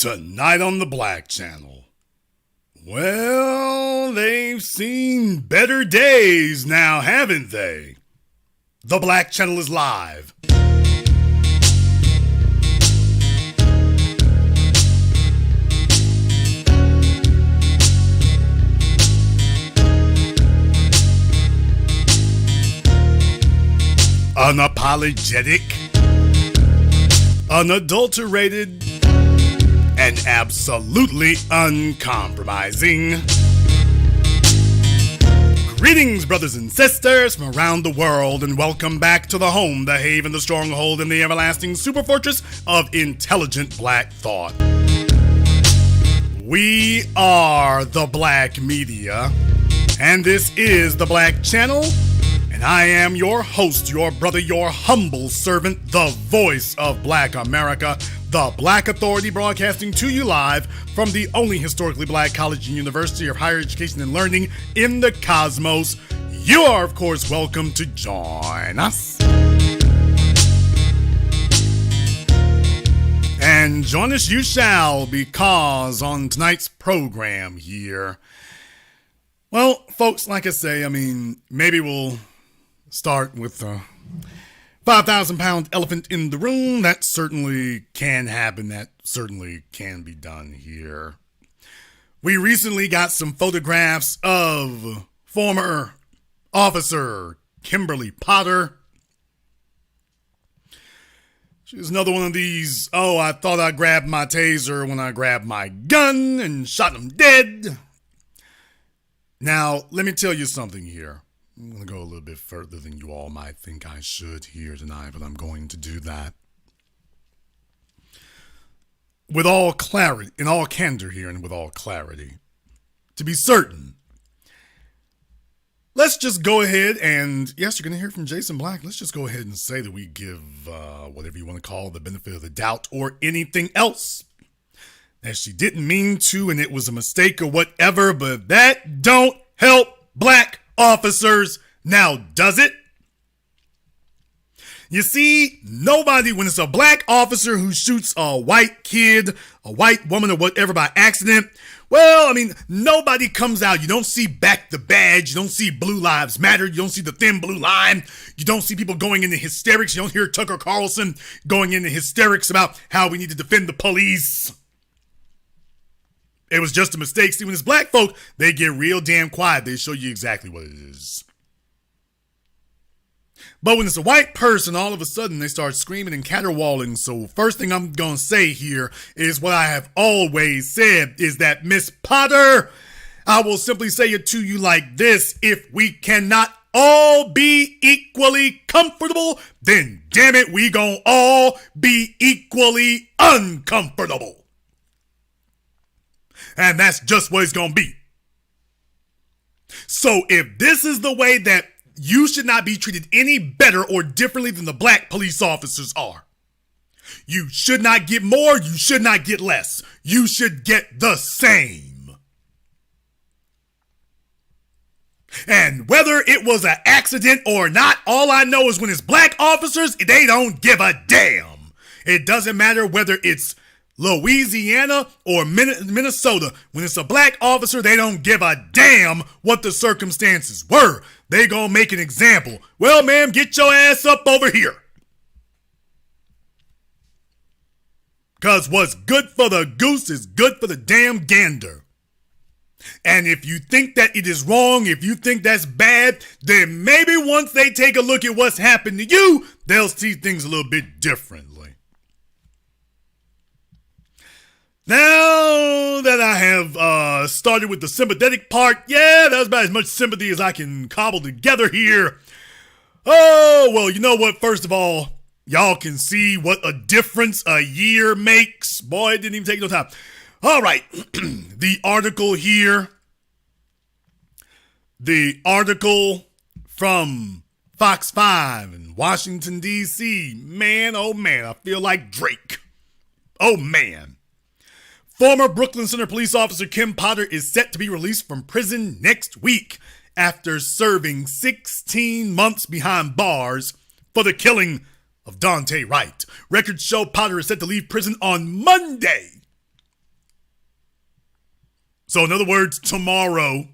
Tonight on the Black Channel. Well, they've seen better days now, haven't they? The Black Channel is live. Unapologetic, unadulterated, and absolutely uncompromising. Greetings, brothers and sisters from around the world, and welcome back to the home, the haven, the stronghold, and the everlasting superfortress of intelligent black thought. We are the Black Media, and this is the Black Channel, and I am your host, your brother, your humble servant, the voice of Black America, the Black Authority, broadcasting to you live from the only historically black college and university of higher education and learning in the cosmos. You are, of course, welcome to join us. And join us you shall, because on tonight's program here, well, folks, like I say, maybe we'll start with the 5,000-pound elephant in the room. That certainly can happen. That certainly can be done here. We recently got some photographs of former officer Kimberly Potter. She was another one of these, I thought I grabbed my taser when I grabbed my gun and shot him dead. Now, let me tell you something here. I'm going to go a little bit further than you all might think I should here tonight, but I'm going to do that. With all clarity, in all candor here and with all clarity, to be certain, let's just go ahead and, yes, you're going to hear from Jason Black. Let's just go ahead and say that we give whatever you want to call the benefit of the doubt or anything else. That she didn't mean to and it was a mistake or whatever, but that don't help black officers now, does it? You see, nobody, when it's a black officer who shoots a white kid, a white woman or whatever by accident, well, nobody comes out. You don't see back the badge. You don't see Blue Lives Matter. You don't see the thin blue line. You don't see people going into hysterics. You don't hear Tucker Carlson going into hysterics about how we need to defend the police. It was just a mistake. See, when it's black folk, they get real damn quiet. They show you exactly what it is. But when it's a white person, all of a sudden they start screaming and caterwauling. So first thing I'm going to say here is what I have always said, is that Miss Potter, I will simply say it to you like this: if we cannot all be equally comfortable, then damn it, we gonna all be equally uncomfortable. And that's just what it's going to be. So if this is the way that you should not be treated any better or differently than the black police officers are, you should not get more, you should not get less. You should get the same. And whether it was an accident or not, all I know is when it's black officers, they don't give a damn. It doesn't matter whether it's Louisiana or Minnesota. When it's a black officer, they don't give a damn what the circumstances were. They gonna make an example. Well, ma'am, get your ass up over here. Cause what's good for the goose is good for the damn gander. And if you think that it is wrong, if you think that's bad, then maybe once they take a look at what's happened to you, they'll see things a little bit differently. Now that I have started with the sympathetic part, yeah, that's about as much sympathy as I can cobble together here. Oh, well, you know what? First of all, y'all can see what a difference a year makes. Boy, it didn't even take no time. All right, the article here. The article from Fox 5 in Washington, D.C. Man, oh man, I feel like Drake. Oh man. Former Brooklyn Center police officer Kim Potter is set to be released from prison next week after serving 16 months behind bars for the killing of Daunte Wright. Records show Potter is set to leave prison on Monday So in other words, tomorrow,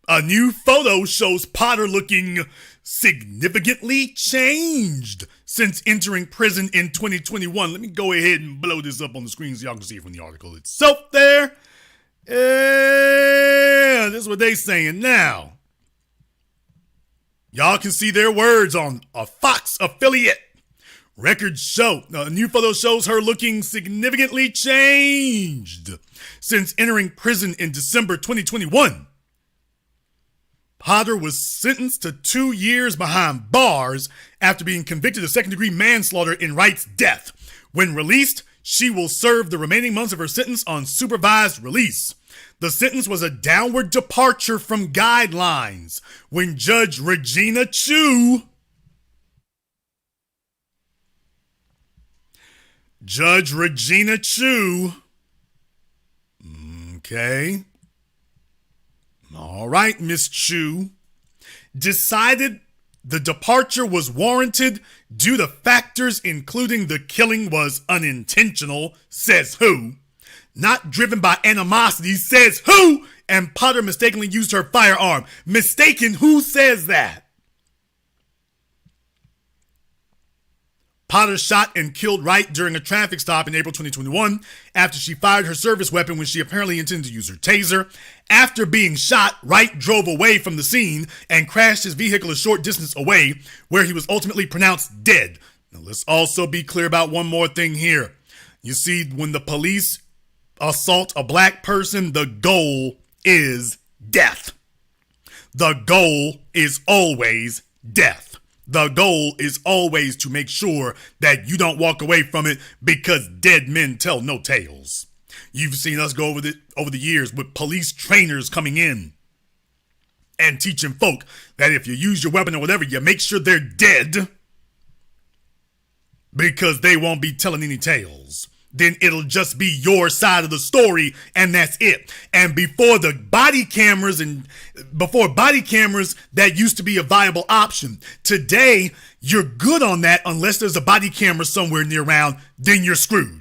a new photo shows Potter looking significantly changed since entering prison in 2021. Let me go ahead and blow this up on the screen so y'all can see it from the article itself there. Yeah, this is what they saying now. Y'all can see their words on a Fox affiliate. Records show, a new photo shows her looking significantly changed since entering prison in December 2021. Potter was sentenced to 2 years behind bars after being convicted of second-degree manslaughter in Wright's death. When released, she will serve the remaining months of her sentence on supervised release. The sentence was a downward departure from guidelines when Judge Regina Chu okay. All right, Miss Chu, decided the departure was warranted due to factors including the killing was unintentional, says who, not driven by animosity, says who, and Potter mistakenly used her firearm. Mistaken, who says that? Potter shot and killed Wright during a traffic stop in April 2021 after she fired her service weapon when she apparently intended to use her taser. After being shot, Wright drove away from the scene and crashed his vehicle a short distance away, where he was ultimately pronounced dead. Now, let's also be clear about one more thing here. You see, when the police assault a black person, the goal is death. The goal is always death. The goal is always to make sure that you don't walk away from it because dead men tell no tales. You've seen us go over the years with police trainers coming in and teaching folk that if you use your weapon or whatever, you make sure they're dead because they won't be telling any tales. Then it'll just be your side of the story and that's it. And before body cameras, that used to be a viable option. Today, you're good on that unless there's a body camera somewhere near around, then you're screwed.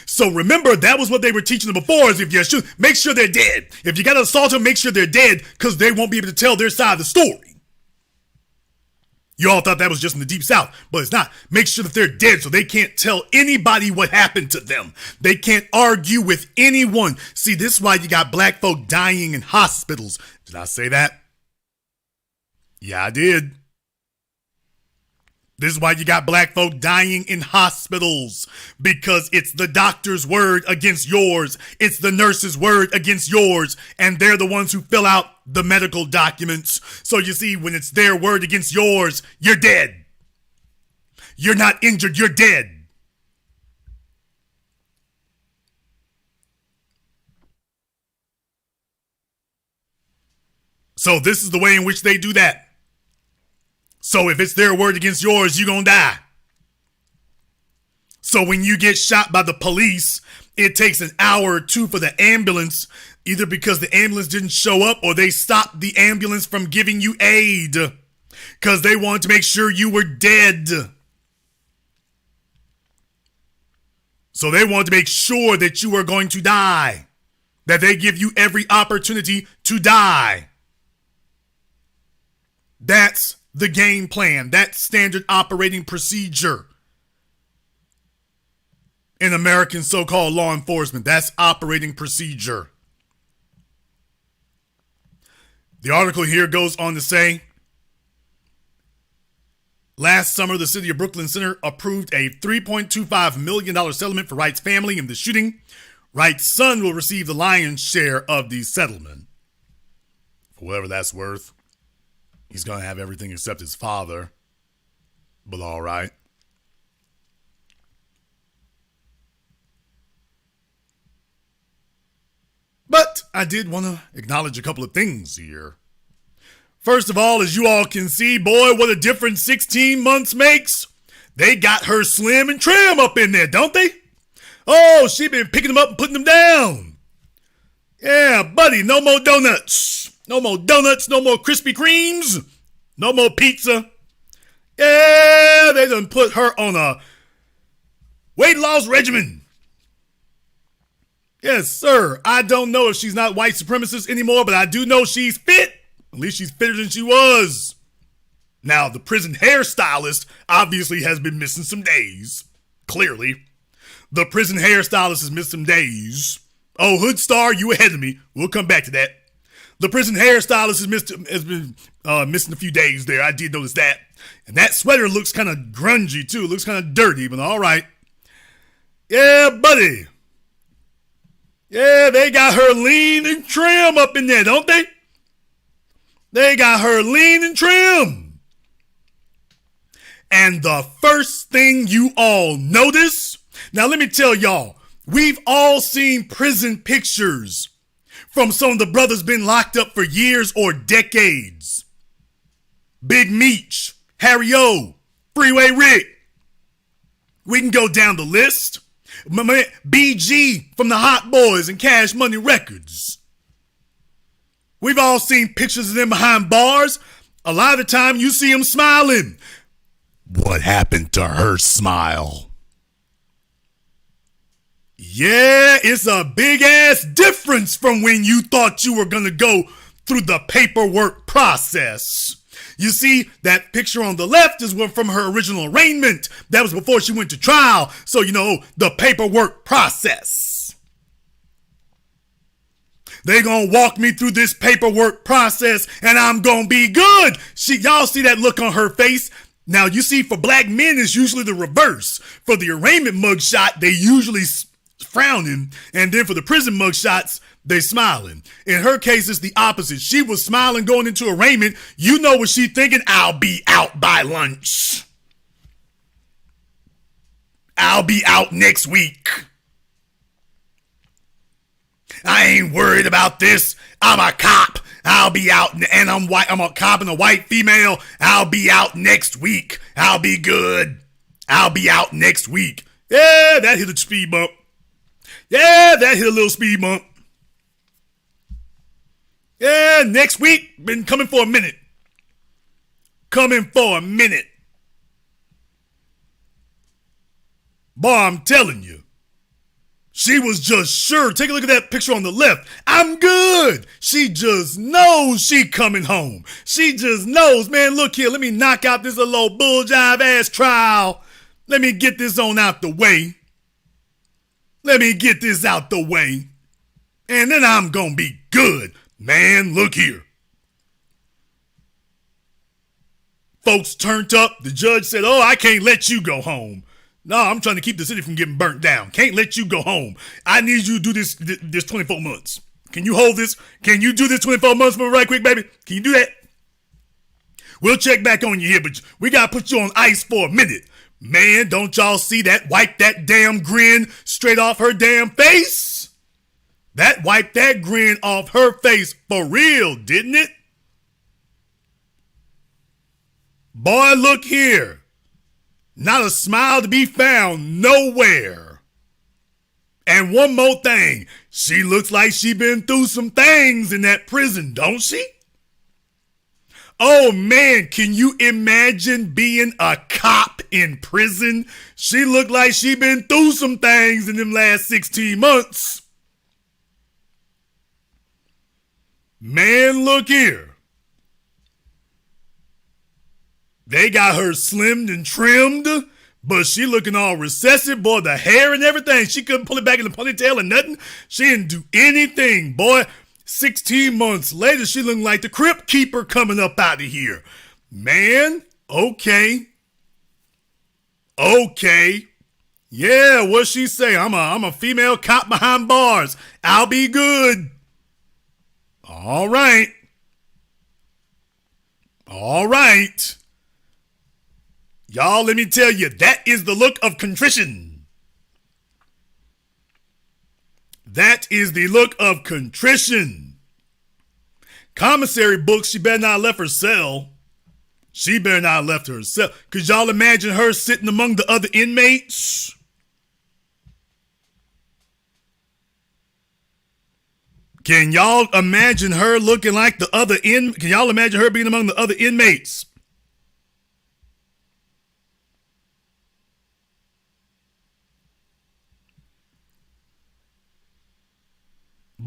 So remember, that was what they were teaching them before, is if you shoot, make sure they're dead. If you got to assault them, make sure they're dead because they won't be able to tell their side of the story. You all thought that was just in the Deep South, but it's not. Make sure that they're dead so they can't tell anybody what happened to them. They can't argue with anyone. See, this is why you got black folk dying in hospitals. Did I say that? Yeah, I did. This is why you got black folk dying in hospitals, because it's the doctor's word against yours. It's the nurse's word against yours, and they're the ones who fill out the medical documents. So you see, when it's their word against yours, you're dead. You're not injured, you're dead. So this is the way in which they do that. So if it's their word against yours, you're gonna die. So when you get shot by the police, it takes an hour or two for the ambulance, either because the ambulance didn't show up or they stopped the ambulance from giving you aid because they wanted to make sure you were dead. So they wanted to make sure that you were going to die, that they give you every opportunity to die. That's the game plan. That's standard operating procedure in American so-called law enforcement. That's operating procedure. The article here goes on to say, last summer, the City of Brooklyn Center approved a $3.25 million settlement for Wright's family in the shooting. Wright's son will receive the lion's share of the settlement. For whatever that's worth. He's going to have everything except his father. But all right. But I did want to acknowledge a couple of things here. First of all, as you all can see, boy, what a difference 16 months makes. They got her slim and trim up in there, don't they? Oh, she been picking them up and putting them down. Yeah, buddy, no more donuts. No more donuts, no more Krispy Kremes, no more pizza. Yeah, they done put her on a weight loss regimen. Yes, sir. I don't know if she's not white supremacist anymore, but I do know she's fit. At least she's fitter than she was. Now, the prison hairstylist obviously has been missing some days. Clearly. The prison hairstylist has missed some days. Oh, Hood Star, you ahead of me. We'll come back to that. The prison hairstylist has been missing a few days there. I did notice that. And that sweater looks kind of grungy, too. It looks kind of dirty, but all right. Yeah, buddy. Yeah, they got her lean and trim up in there, don't they? They got her lean and trim. And the first thing you all notice, now let me tell y'all, we've all seen prison pictures from some of the brothers been locked up for years or decades. Big Meech, Harry O, Freeway Rick. We can go down the list. BG from the Hot Boys and Cash Money Records. We've all seen pictures of them behind bars. A lot of the time you see them smiling. What happened to her smile? Yeah, it's a big ass difference from when you thought you were gonna go through the paperwork process. You see, that picture on the left is one from her original arraignment. That was before she went to trial. So, you know, the paperwork process. They gonna walk me through this paperwork process and I'm gonna be good. Y'all see that look on her face? Now, you see, for black men, it's usually the reverse. For the arraignment mugshot, they usually frowning. And then for the prison mugshots, they smiling. In her case, it's the opposite. She was smiling going into arraignment. You know what she thinking? I'll be out by lunch. I'll be out next week. I ain't worried about this. I'm a cop. I'll be out, and I'm white. I'm a cop and a white female. I'll be out next week. I'll be good. I'll be out next week. Yeah, that hit a speed bump. Yeah, that hit a little speed bump. Yeah, next week, been coming for a minute. Coming for a minute. Boy, I'm telling you. She was just sure. Take a look at that picture on the left. I'm good. She just knows she coming home. She just knows, man, look here. Let me knock out this little old bull jive ass trial. Let me get this on out the way. Let me get this out the way. And then I'm going to be good. Man, look here. Folks turned up. The judge said, oh, I can't let you go home. No, I'm trying to keep the city from getting burnt down. Can't let you go home. I need you to do this 24 months. Can you hold this? Can you do this 24 months for me right quick, baby? Can you do that? We'll check back on you here, but we got to put you on ice for a minute. Man, don't y'all see that? Wipe that damn grin straight off her damn face. That wiped that grin off her face for real, didn't it? Boy, look here. Not a smile to be found nowhere. And one more thing. She looks like she been through some things in that prison, don't she? Oh man, can you imagine being a cop in prison? She looked like she been through some things in them last 16 months. Man, look here. They got her slimmed and trimmed, but she looking all recessive, boy, the hair and everything. She couldn't pull it back in the ponytail or nothing. She didn't do anything, boy. 16 months later, she looking like the Crypt Keeper coming up out of here. Man, okay. Yeah, what she say? I'm a female cop behind bars. I'll be good. All right. Y'all, let me tell you, that is the look of contrition. That is the look of contrition. Commissary books, she better not have left her cell. She better not have left her cell. Could y'all imagine her sitting among the other inmates? Can y'all imagine her looking like the other Can y'all imagine her being among the other inmates?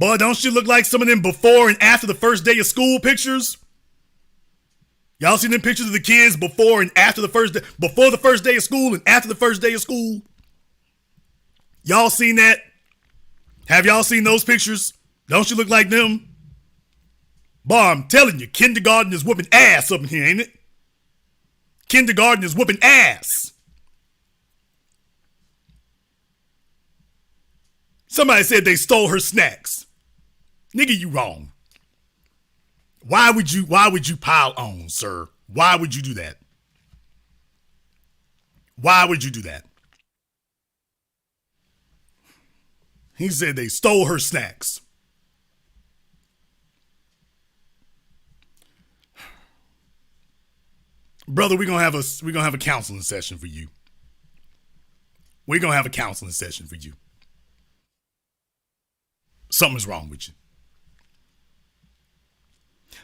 Boy, don't she look like some of them before and after the first day of school pictures? Y'all seen them pictures of the kids before and after the first day, before the first day of school and after the first day of school? Y'all seen that? Have y'all seen those pictures? Don't you look like them? Boy, I'm telling you, kindergarten is whooping ass up in here, ain't it? Kindergarten is whooping ass. Somebody said they stole her snacks. Nigga, you wrong. Why would you pile on, sir? Why would you do that? Why would you do that? He said they stole her snacks. Brother, we're gonna have a counseling session for you. We're gonna have a counseling session for you. Something's wrong with you.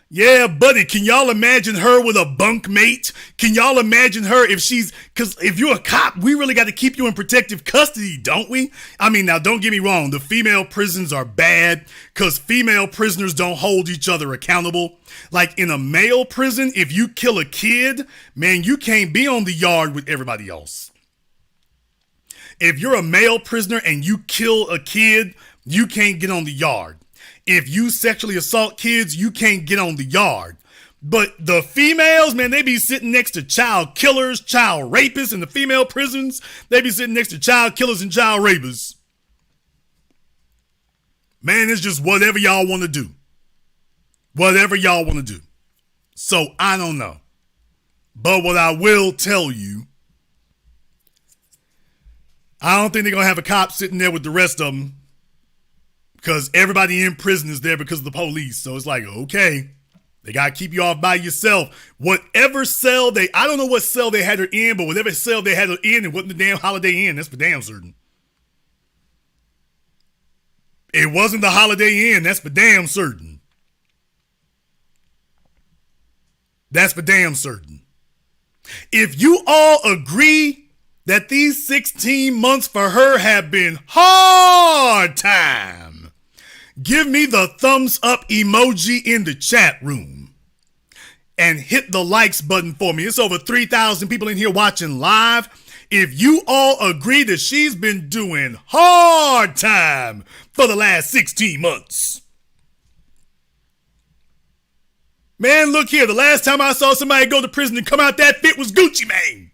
Yeah, buddy, can y'all imagine her with a bunk mate? Can y'all imagine her because if you're a cop, we really got to keep you in protective custody, don't we? I mean, now don't get me wrong, the female prisons are bad because female prisoners don't hold each other accountable. Like in a male prison, if you kill a kid, man, you can't be on the yard with everybody else. If you're a male prisoner and you kill a kid, you can't get on the yard. If you sexually assault kids, you can't get on the yard. But the females, man, they be sitting next to child killers, child rapists in the female prisons. They be sitting next to child killers and child rapists. Man, it's just whatever y'all want to do. Whatever y'all want to do. So I don't know. But what I will tell you, I don't think they're going to have a cop sitting there with the rest of them. Because everybody in prison is there because of the police. So it's like, okay, they got to keep you off by yourself. Whatever cell I don't know what cell they had her in, but whatever cell they had her in, it wasn't the damn Holiday Inn. That's for damn certain. It wasn't the Holiday Inn. That's for damn certain. That's for damn certain. If you all agree that these 16 months for her have been hard time, give me the thumbs up emoji in the chat room and hit the likes button for me. It's over 3,000 people in here watching live. If you all agree that she's been doing hard time for the last 16 months. Man, look here. The last time I saw somebody go to prison and come out that fit was Gucci Mane.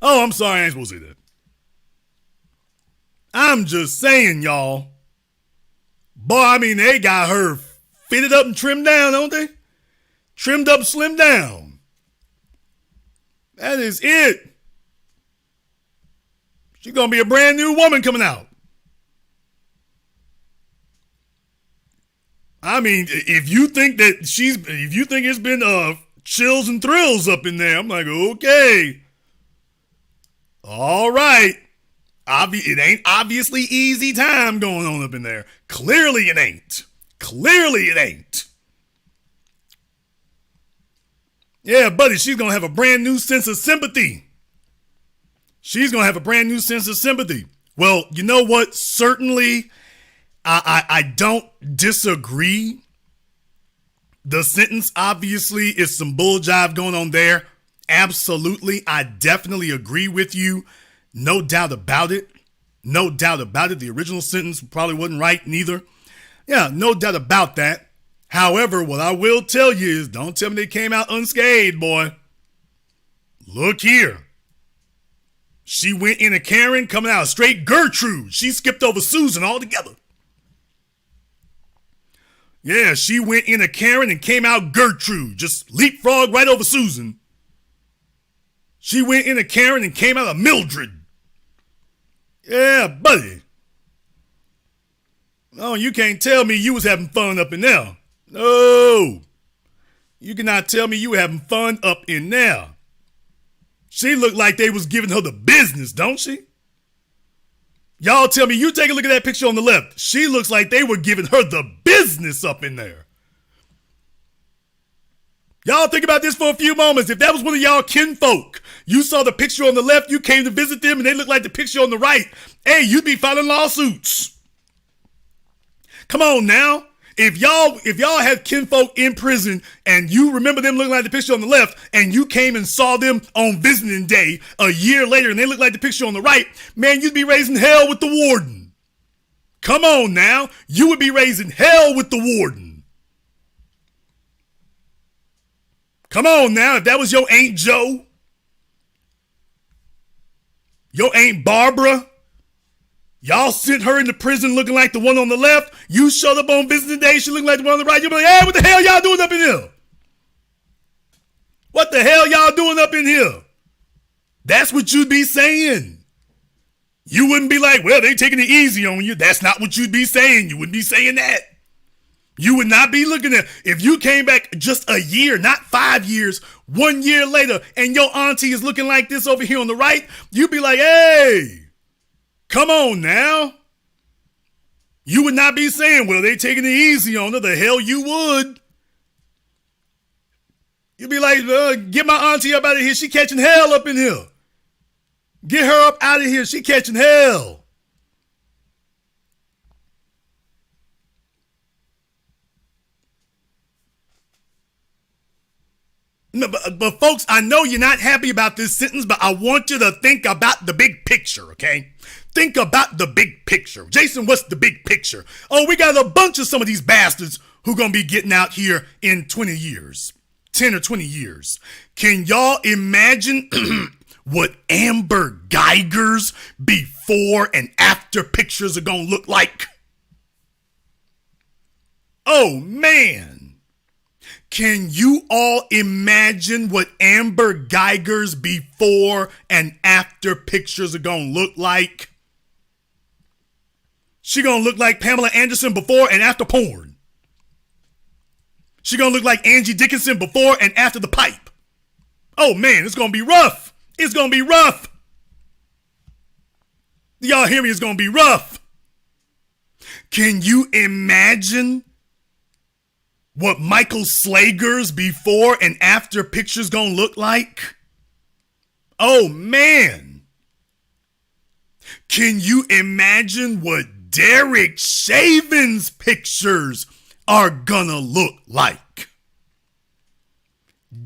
Oh, I'm sorry. I ain't supposed to say that. I'm just saying, y'all. Boy, I mean, they got her fitted up and trimmed down, don't they? Trimmed up, slimmed down. That is it. She's going to be a brand new woman coming out. I mean, if you think it's been chills and thrills up in there, I'm like, okay. All right. It ain't obviously easy time going on up in there. Clearly it ain't. Clearly it ain't. Yeah, buddy, she's going to have a brand new sense of sympathy. She's going to have a brand new sense of sympathy. Well, you know what? Certainly, I don't disagree. The sentence obviously is some bull jive going on there. Absolutely. I definitely agree with you. No doubt about it. No doubt about it. The original sentence probably wasn't right neither. Yeah, no doubt about that. However, what I will tell you is don't tell me they came out unscathed, boy. Look here. She went in a Karen coming out straight Gertrude. She skipped over Susan altogether. Yeah, she went in a Karen and came out Gertrude. Just leapfrog right over Susan. She went in a Karen and came out a Mildred. Yeah, buddy. No, you can't tell me you was having fun up in there. No. You cannot tell me you were having fun up in there. She looked like they was giving her the business, don't she? Y'all tell me, you take a look at that picture on the left. She looks like they were giving her the business up in there. Y'all think about this for a few moments. If that was one of y'all kinfolk, you saw the picture on the left, you came to visit them, and they look like the picture on the right, hey, you'd be filing lawsuits. Come on now. If y'all have kinfolk in prison and you remember them looking like the picture on the left and you came and saw them on visiting day a year later and they look like the picture on the right, man, you'd be raising hell with the warden. Come on now. You would be raising hell with the warden. Come on now. If that was your Aunt Joe, your Aunt Barbara, y'all sent her into prison looking like the one on the left. You showed up on visiting day, she looked like the one on the right. You'll be like, hey, what the hell y'all doing up in here? What the hell y'all doing up in here? That's what you'd be saying. You wouldn't be like, well, they taking it easy on you. That's not what you'd be saying. You wouldn't be saying that. You would not be looking at, if you came back just a year, not 5 years, 1 year later, and your auntie is looking like this over here on the right, you'd be like, hey, come on now. You would not be saying, well, they taking it easy on her. The hell you would. You'd be like, get my auntie up out of here. She catching hell up in here. Get her up out of here. She catching hell. No, but folks, I know you're not happy about this sentence, but I want you to think about the big picture, okay? Think about the big picture. Jason, what's the big picture? Oh, we got a bunch of some of these bastards who gonna be getting out here in 20 years, 10 or 20 years. Can y'all imagine what Amber Geiger's before and after pictures are gonna look like? Oh, man. Can you all imagine what Amber Geiger's before and after pictures are gonna look like? She gonna look like Pamela Anderson before and after porn. She gonna look like Angie Dickinson before and after the pipe. Oh man, it's gonna be rough. It's gonna be rough. Y'all hear me? It's gonna be rough. Can you imagine what Michael Slager's before and after pictures gonna look like? Oh man. Can you imagine what Derek Chavin's pictures are gonna look like?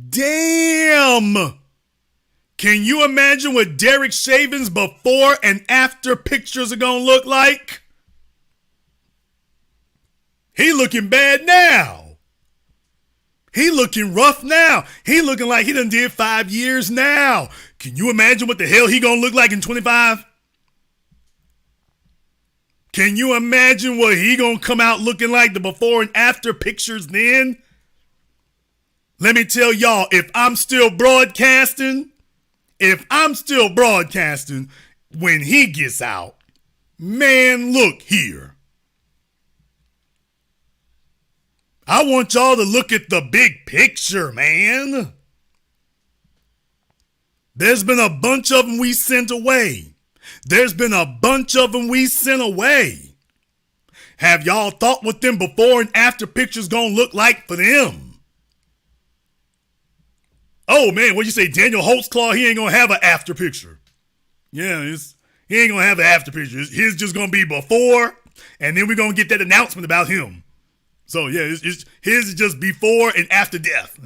Damn. Can you imagine what Derek Chavin's before and after pictures are gonna look like? He looking bad now. He looking rough now. He looking like he done did 5 years now. Can you imagine what the hell he gonna look like in 25? Can you imagine what he gonna come out looking like, the before and after pictures then? Let me tell y'all, if I'm still broadcasting, when he gets out, man, look here. I want y'all to look at the big picture, man. There's been a bunch of them we sent away. Have y'all thought what them before and after pictures gonna look like for them? Oh man, what you say, Daniel Holtzclaw, he ain't gonna have an after picture. Yeah, he ain't gonna have an after picture. His just gonna be before, and then we're gonna get that announcement about him. So yeah, his is just before and after death.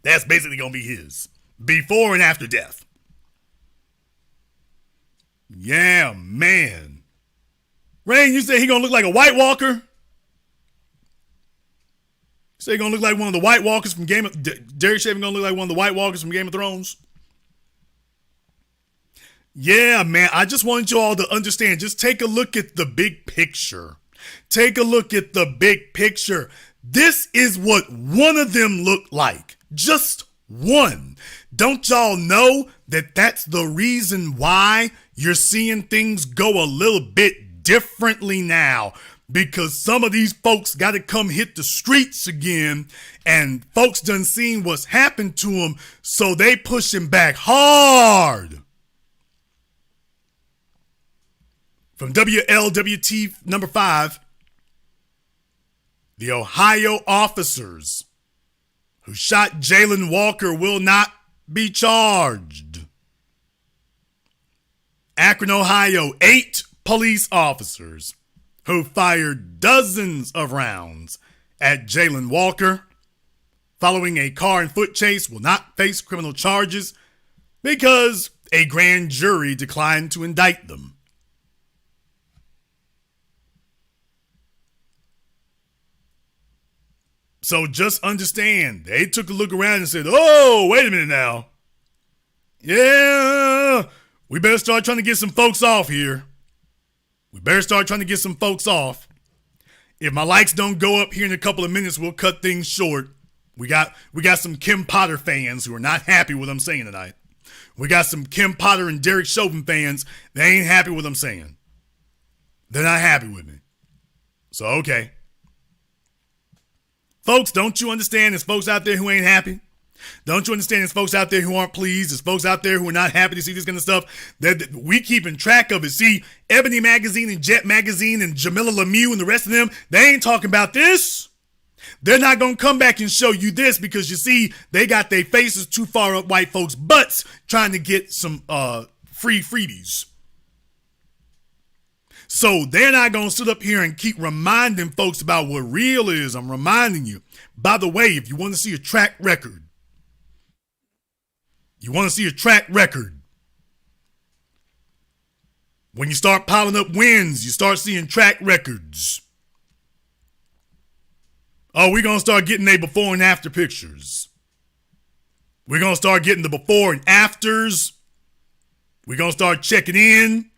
That's basically gonna be his. Before and after death. Yeah, man. Rain, you say he gonna look like a White Walker? You say he gonna look like one of the White Walkers from Derek Chauvin gonna look like one of the White Walkers from Game of Thrones? Yeah, man, I just wanted you all to understand. Just take a look at the big picture. Take a look at the big picture. This is what one of them looked like. Just one. Don't y'all know that that's the reason why you're seeing things go a little bit differently now? Because some of these folks got to come hit the streets again, and folks done seen what's happened to them, so they pushing back hard. From WLWT number 5, the Ohio officers who shot Jalen Walker will not be charged. Akron, Ohio, 8 police officers who fired dozens of rounds at Jalen Walker following a car and foot chase will not face criminal charges because a grand jury declined to indict them. So just understand, they took a look around and said, oh, wait a minute now. Yeah, we better start trying to get some folks off here. We better start trying to get some folks off. If my likes don't go up here in a couple of minutes, we'll cut things short. We got some Kim Potter fans who are not happy with what I'm saying tonight. We got some Kim Potter and Derek Chauvin fans. They ain't happy with what I'm saying. They're not happy with me. So, okay. Folks, don't you understand there's folks out there who ain't happy? Don't you understand there's folks out there who aren't pleased? There's folks out there who are not happy to see this kind of stuff that we keeping track of it. See, Ebony Magazine and Jet Magazine and Jamila Lemieux and the rest of them, they ain't talking about this. They're not going to come back and show you this because, you see, they got their faces too far up white folks' butts trying to get some free freebies. So they're not going to sit up here and keep reminding folks about what real is. I'm reminding you. By the way, if you want to see a track record, when you start piling up wins, you start seeing track records. Oh, we're going to start getting the before and after pictures. We're going to start getting the before and afters. We're going to start checking in.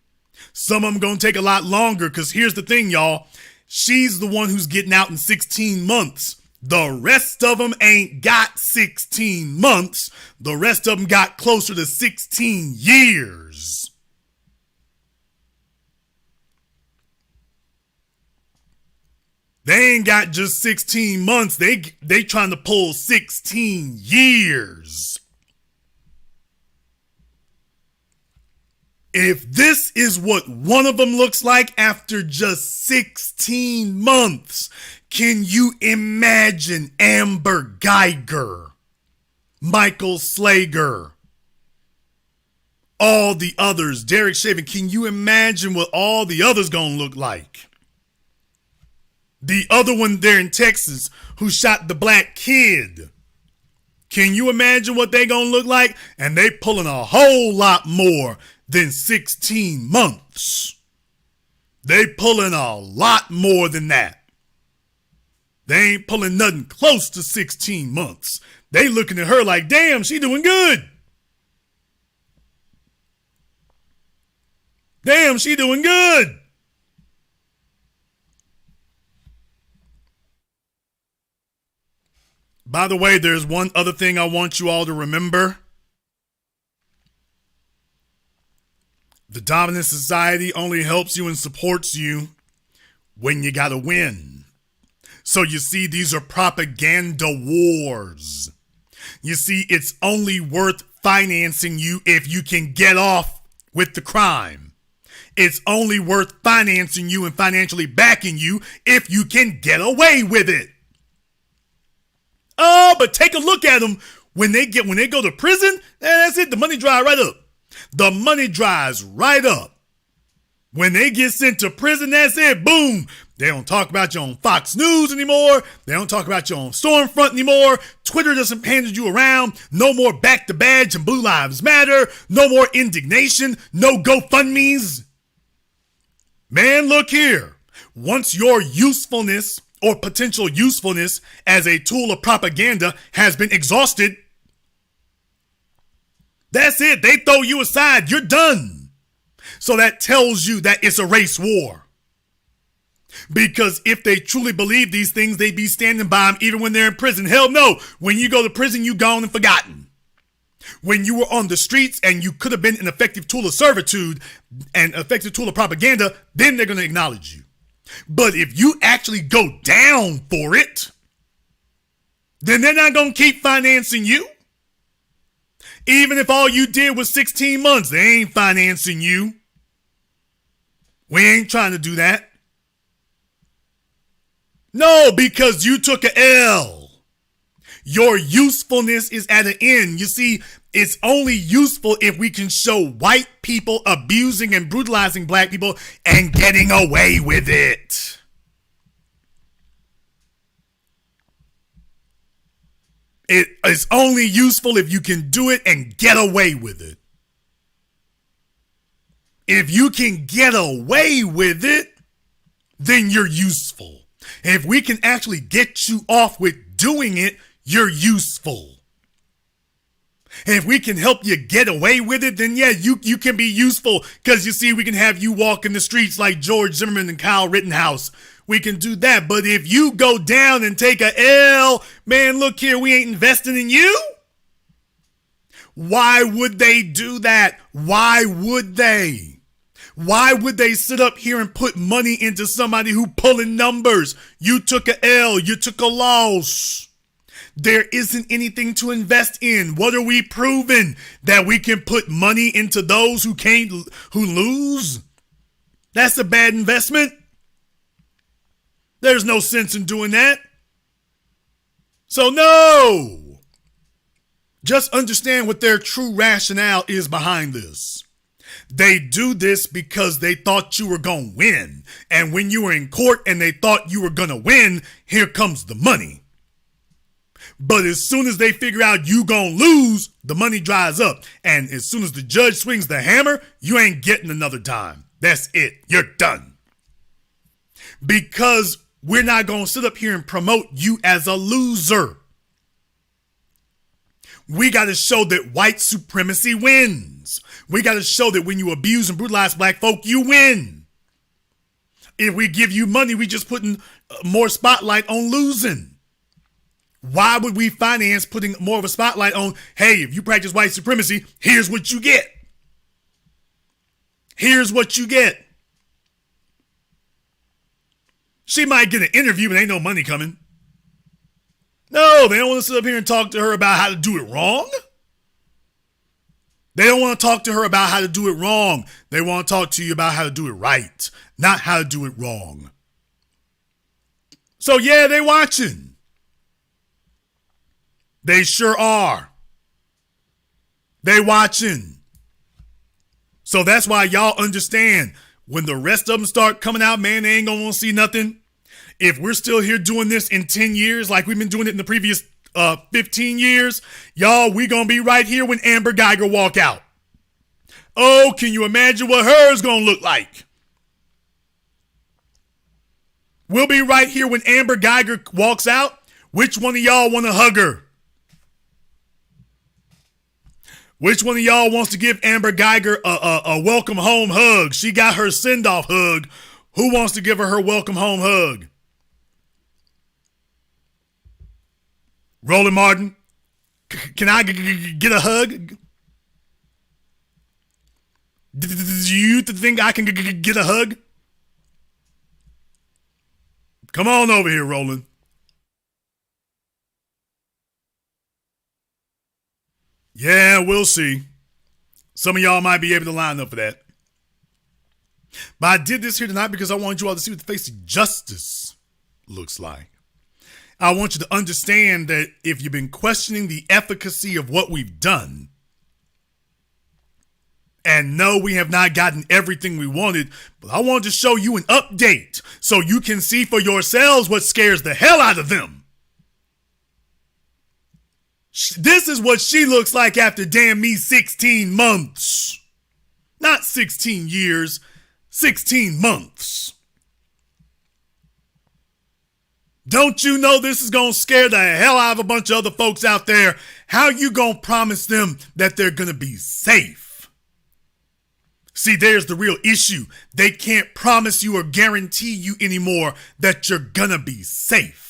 Some of them going to take a lot longer because here's the thing, y'all. She's the one who's getting out in 16 months. The rest of them ain't got 16 months. The rest of them got closer to 16 years. They ain't got just 16 months. They trying to pull 16 years. If this is what one of them looks like after just 16 months, can you imagine Amber Geiger, Michael Slager, all the others, Derek Chauvin? Can you imagine what all the others gonna look like? The other one there in Texas who shot the black kid. Can you imagine what they gonna look like? And they pulling a whole lot more than 16 months. They pulling a lot more than that. They ain't pulling nothing close to 16 months. They looking at her like, damn, she doing good. Damn, she doing good. By the way, there's one other thing I want you all to remember. The dominant society only helps you and supports you when you gotta win. So you see, these are propaganda wars. You see, it's only worth financing you if you can get off with the crime. It's only worth financing you and financially backing you if you can get away with it. Oh, but take a look at them when they go to prison. That's it. The money dries right up. The money dries right up. When they get sent to prison, that's it. Boom. They don't talk about you on Fox News anymore. They don't talk about you on Stormfront anymore. Twitter doesn't handle you around. No more Back the Badge and Blue Lives Matter. No more indignation. No GoFundMes. Man, look here. Once your usefulness or potential usefulness as a tool of propaganda has been exhausted, that's it. They throw you aside. You're done. So that tells you that it's a race war. Because if they truly believe these things, they'd be standing by them even when they're in prison. Hell no. When you go to prison, you gone and forgotten. When you were on the streets and you could have been an effective tool of servitude and effective tool of propaganda, then they're going to acknowledge you. But if you actually go down for it, then they're not going to keep financing you. Even if all you did was 16 months, they ain't financing you. We ain't trying to do that. No, because you took a L. Your usefulness is at an end. You see, it's only useful if we can show white people abusing and brutalizing black people and getting away with it. It is only useful if you can do it and get away with it. If you can get away with it, then you're useful. If we can actually get you off with doing it, you're useful. And if we can help you get away with it, then yeah, you can be useful. Because you see, we can have you walk in the streets like George Zimmerman and Kyle Rittenhouse. We can do that. But if you go down and take a L, man, look here, we ain't investing in you. Why would they do that? Why would they? Why would they sit up here and put money into somebody who pulling numbers? You took a L, you took a loss. There isn't anything to invest in. What are we proving? That we can put money into those who lose? That's a bad investment. There's no sense in doing that. So no. Just understand what their true rationale is behind this. They do this because they thought you were going to win. And when you were in court and they thought you were going to win, here comes the money. But as soon as they figure out you going to lose, the money dries up. And as soon as the judge swings the hammer, you ain't getting another dime. That's it. You're done. Because we're not going to sit up here and promote you as a loser. We got to show that white supremacy wins. We got to show that when you abuse and brutalize black folk, you win. If we give you money, we just putting more spotlight on losing. Why would we finance putting more of a spotlight on, hey, if you practice white supremacy, here's what you get. Here's what you get. She might get an interview, but ain't no money coming. No, they don't want to sit up here and talk to her about how to do it wrong. They don't want to talk to her about how to do it wrong. They want to talk to you about how to do it right, not how to do it wrong. So yeah, they watching. They sure are. They watching. So that's why y'all understand when the rest of them start coming out, man, they ain't gonna want to see nothing. If we're still here doing this in 10 years, like we've been doing it in the previous 15 years, y'all, we gonna be right here when Amber Geiger walk out. Oh, can you imagine what hers gonna look like? We'll be right here when Amber Geiger walks out. Which one of y'all want to hug her? Which one of y'all wants to give Amber Geiger a welcome home hug? She got her send-off hug. Who wants to give her welcome home hug? Roland Martin, can I get a hug? Do you think I can get a hug? Come on over here, Roland. Yeah, we'll see. Some of y'all might be able to line up for that. But I did this here tonight because I wanted you all to see what the face of justice looks like. I want you to understand that if you've been questioning the efficacy of what we've done, and no, we have not gotten everything we wanted, but I wanted to show you an update so you can see for yourselves what scares the hell out of them. This is what she looks like after damn me 16 months. Not 16 years, 16 months. Don't you know this is going to scare the hell out of a bunch of other folks out there? How you going to promise them that they're going to be safe? See, there's the real issue. They can't promise you or guarantee you anymore that you're going to be safe.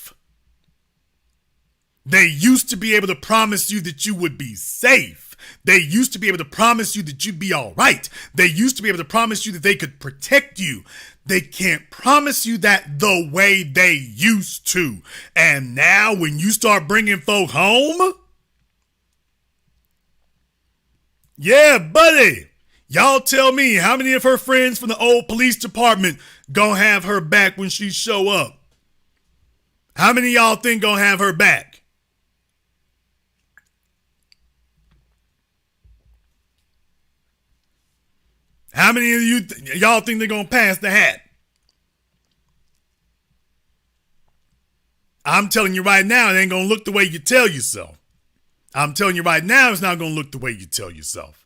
They used to be able to promise you that you would be safe. They used to be able to promise you that you'd be all right. They used to be able to promise you that they could protect you. They can't promise you that the way they used to. And now when you start bringing folk home, yeah, buddy, y'all tell me how many of her friends from the old police department gonna have her back when she show up? How many of y'all think gonna have her back? How many of y'all think they're going to pass the hat? I'm telling you right now, it ain't going to look the way you tell yourself. I'm telling you right now, it's not going to look the way you tell yourself.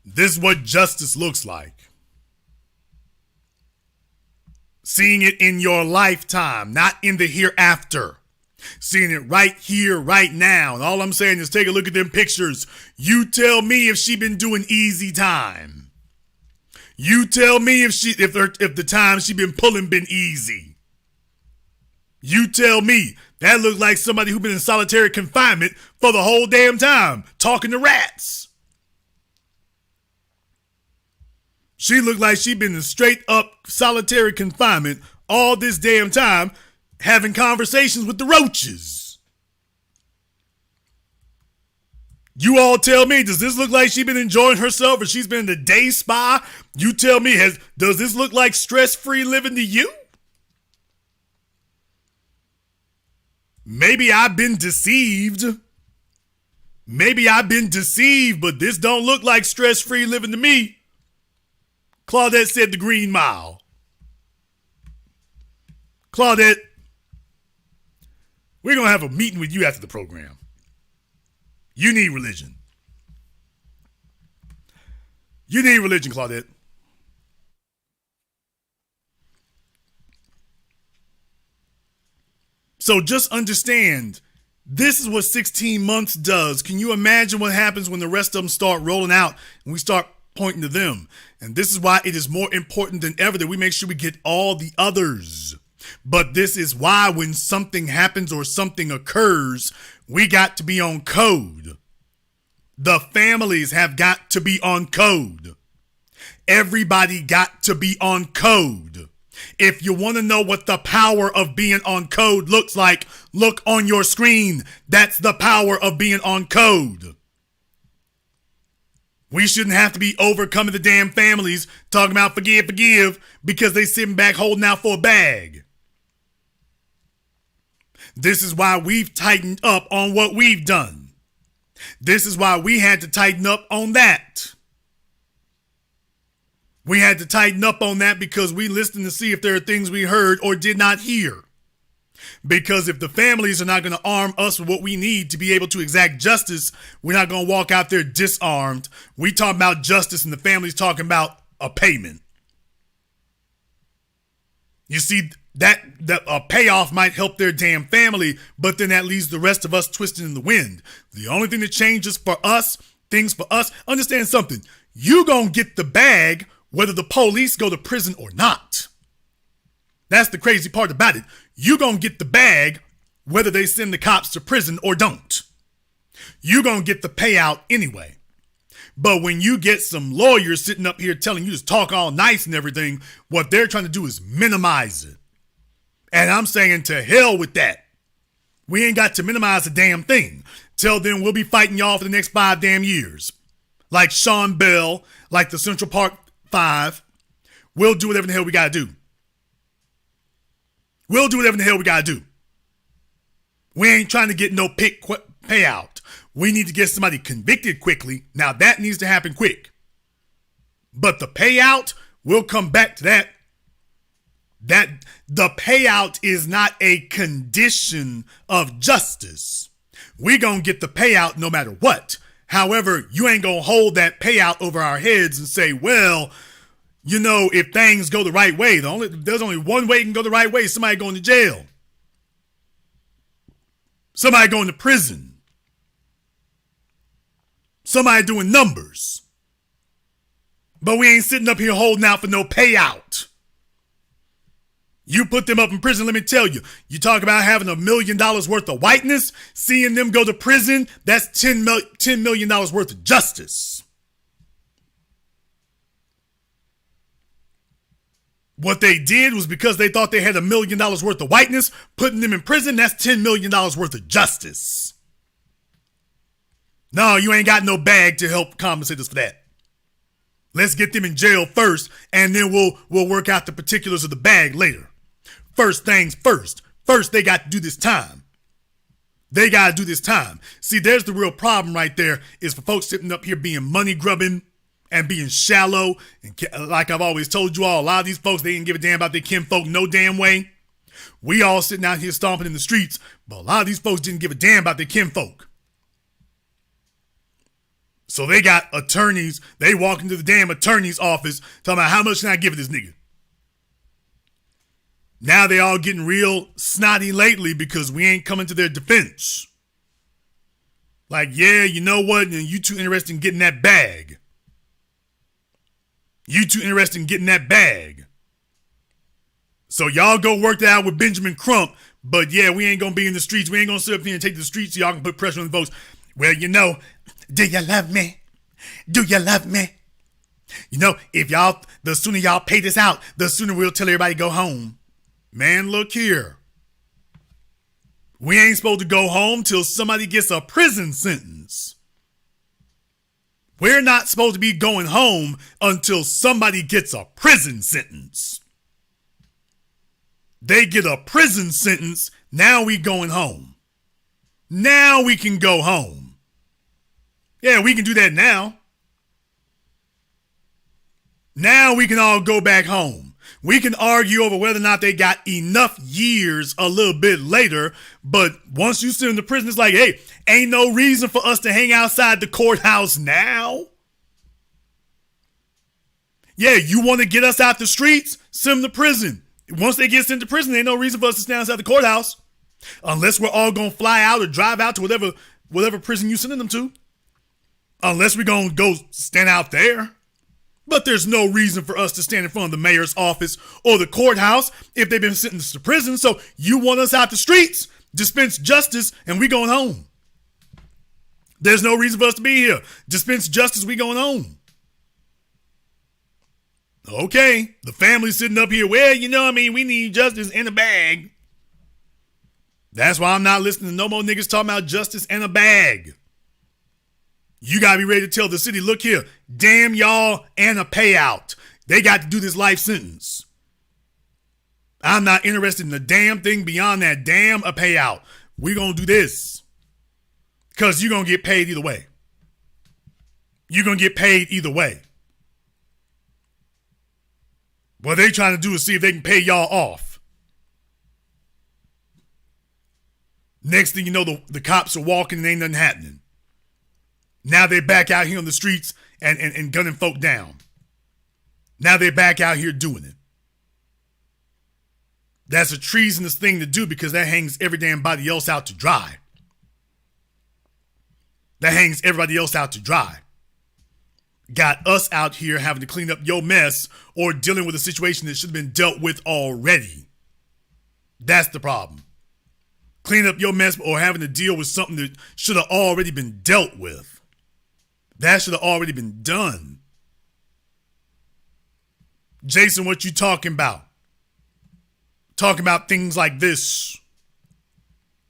This is what justice looks like. Seeing it in your lifetime, not in the hereafter. Seeing it right here, right now. And all I'm saying is take a look at them pictures. You tell me if she been doing easy time. You tell me if the time she been pulling been easy. You tell me. That looks like somebody who been in solitary confinement for the whole damn time, talking to rats. She looked like she been in straight up solitary confinement all this damn time, having conversations with the roaches. You all tell me, does this look like she been enjoying herself or she's been in the day spa? You tell me, does this look like stress-free living to you? Maybe I've been deceived. But this don't look like stress-free living to me. Claudette said the Green Mile. Claudette, we're going to have a meeting with you after the program. You need religion. You need religion, Claudette. So just understand, this is what 16 months does. Can you imagine what happens when the rest of them start rolling out and we start pointing to them? And this is why it is more important than ever that we make sure we get all the others. But this is why when something happens or something occurs, we got to be on code. The families have got to be on code. Everybody got to be on code. If you want to know what the power of being on code looks like, look on your screen. That's the power of being on code. We shouldn't have to be overcoming the damn families talking about forgive because they sitting back holding out for a bag. This is why we've tightened up on what we've done. This is why we had to tighten up on that. We had to tighten up on that because we listened to see if there are things we heard or did not hear. Because if the families are not going to arm us with what we need to be able to exact justice, we're not going to walk out there disarmed. We talk about justice and the family's talking about a payment. You see, that a payoff might help their damn family, but then that leaves the rest of us twisting in the wind. The only thing that changes for us, things for us, understand something. You gonna get the bag whether the police go to prison or not. That's the crazy part about it. You gonna get the bag whether they send the cops to prison or don't. You gonna get the payout anyway. But when you get some lawyers sitting up here telling you to talk all nice and everything, what they're trying to do is minimize it. And I'm saying to hell with that. We ain't got to minimize a damn thing. Till then, we'll be fighting y'all for the next 5 damn years. Like Sean Bell, like the Central Park 5. We'll do whatever the hell we gotta do. We'll do whatever the hell we gotta do. We ain't trying to get no payout. We need to get somebody convicted quickly. Now that needs to happen quick. But the payout, we'll come back to that. That the payout is not a condition of justice. We gonna get the payout no matter what. However, you ain't gonna hold that payout over our heads and say, well, you know, if things go the right way, there's only one way it can go the right way. Somebody going to jail. Somebody going to prison. Somebody doing numbers. But we ain't sitting up here holding out for no payout. You put them up in prison, let me tell you. You talk about having $1 million worth of whiteness, seeing them go to prison, that's $10 million worth of justice. What they did was because they thought they had $1 million worth of whiteness, putting them in prison, that's $10 million worth of justice. No, you ain't got no bag to help compensate us for that. Let's get them in jail first, and then we'll work out the particulars of the bag later. First things first. First, they got to do this time. They got to do this time. See, there's the real problem right there, is for folks sitting up here being money grubbing and being shallow. And like I've always told you all, a lot of these folks, they didn't give a damn about their kinfolk no damn way. We all sitting out here stomping in the streets, but a lot of these folks didn't give a damn about their kinfolk. So they got attorneys, they walk into the damn attorney's office talking about how much can I give this nigga. Now they all getting real snotty lately because we ain't coming to their defense. Like, yeah, you know what? You too interested in getting that bag. You too interested in getting that bag. So y'all go work that out with Benjamin Crump. But yeah, we ain't gonna be in the streets. We ain't gonna sit up here and take the streets so y'all can put pressure on the folks. Well, you know, do you love me? Do you love me? You know, if y'all, the sooner y'all pay this out, the sooner we'll tell everybody to go home. Man, look here. We ain't supposed to go home till somebody gets a prison sentence. We're not supposed to be going home until somebody gets a prison sentence. They get a prison sentence, now we going home. Now we can go home. Yeah, we can do that now. Now we can all go back home. We can argue over whether or not they got enough years a little bit later, but once you sit in the prison, it's like, hey, ain't no reason for us to hang outside the courthouse now. Yeah, you want to get us out the streets? Send them to prison. Once they get sent to prison, there ain't no reason for us to stand outside the courthouse. Unless we're all going to fly out or drive out to whatever prison you sending them to. Unless we're going to go stand out there. But there's no reason for us to stand in front of the mayor's office or the courthouse if they've been sentenced to prison. So you want us out the streets, dispense justice, and we going home. There's no reason for us to be here. Dispense justice, we going home. Okay, the family's sitting up here. Well, you know what I mean? We need justice in a bag. That's why I'm not listening to no more niggas talking about justice in a bag. You got to be ready to tell the city, look here, damn y'all and a payout. They got to do this life sentence. I'm not interested in a damn thing beyond that damn a payout. We're going to do this. Because you're going to get paid either way. You're going to get paid either way. What they trying to do is see if they can pay y'all off. Next thing you know, the cops are walking and ain't nothing happening. Now they're back out here on the streets and gunning folk down. Now they're back out here doing it. That's a treasonous thing to do because that hangs every damn body else out to dry. That hangs everybody else out to dry. Got us out here having to clean up your mess or dealing with a situation that should have been dealt with already. That's the problem. Clean up your mess or having to deal with something that should have already been dealt with. That should have already been done. Jason, what you talking about? Talking about things like this.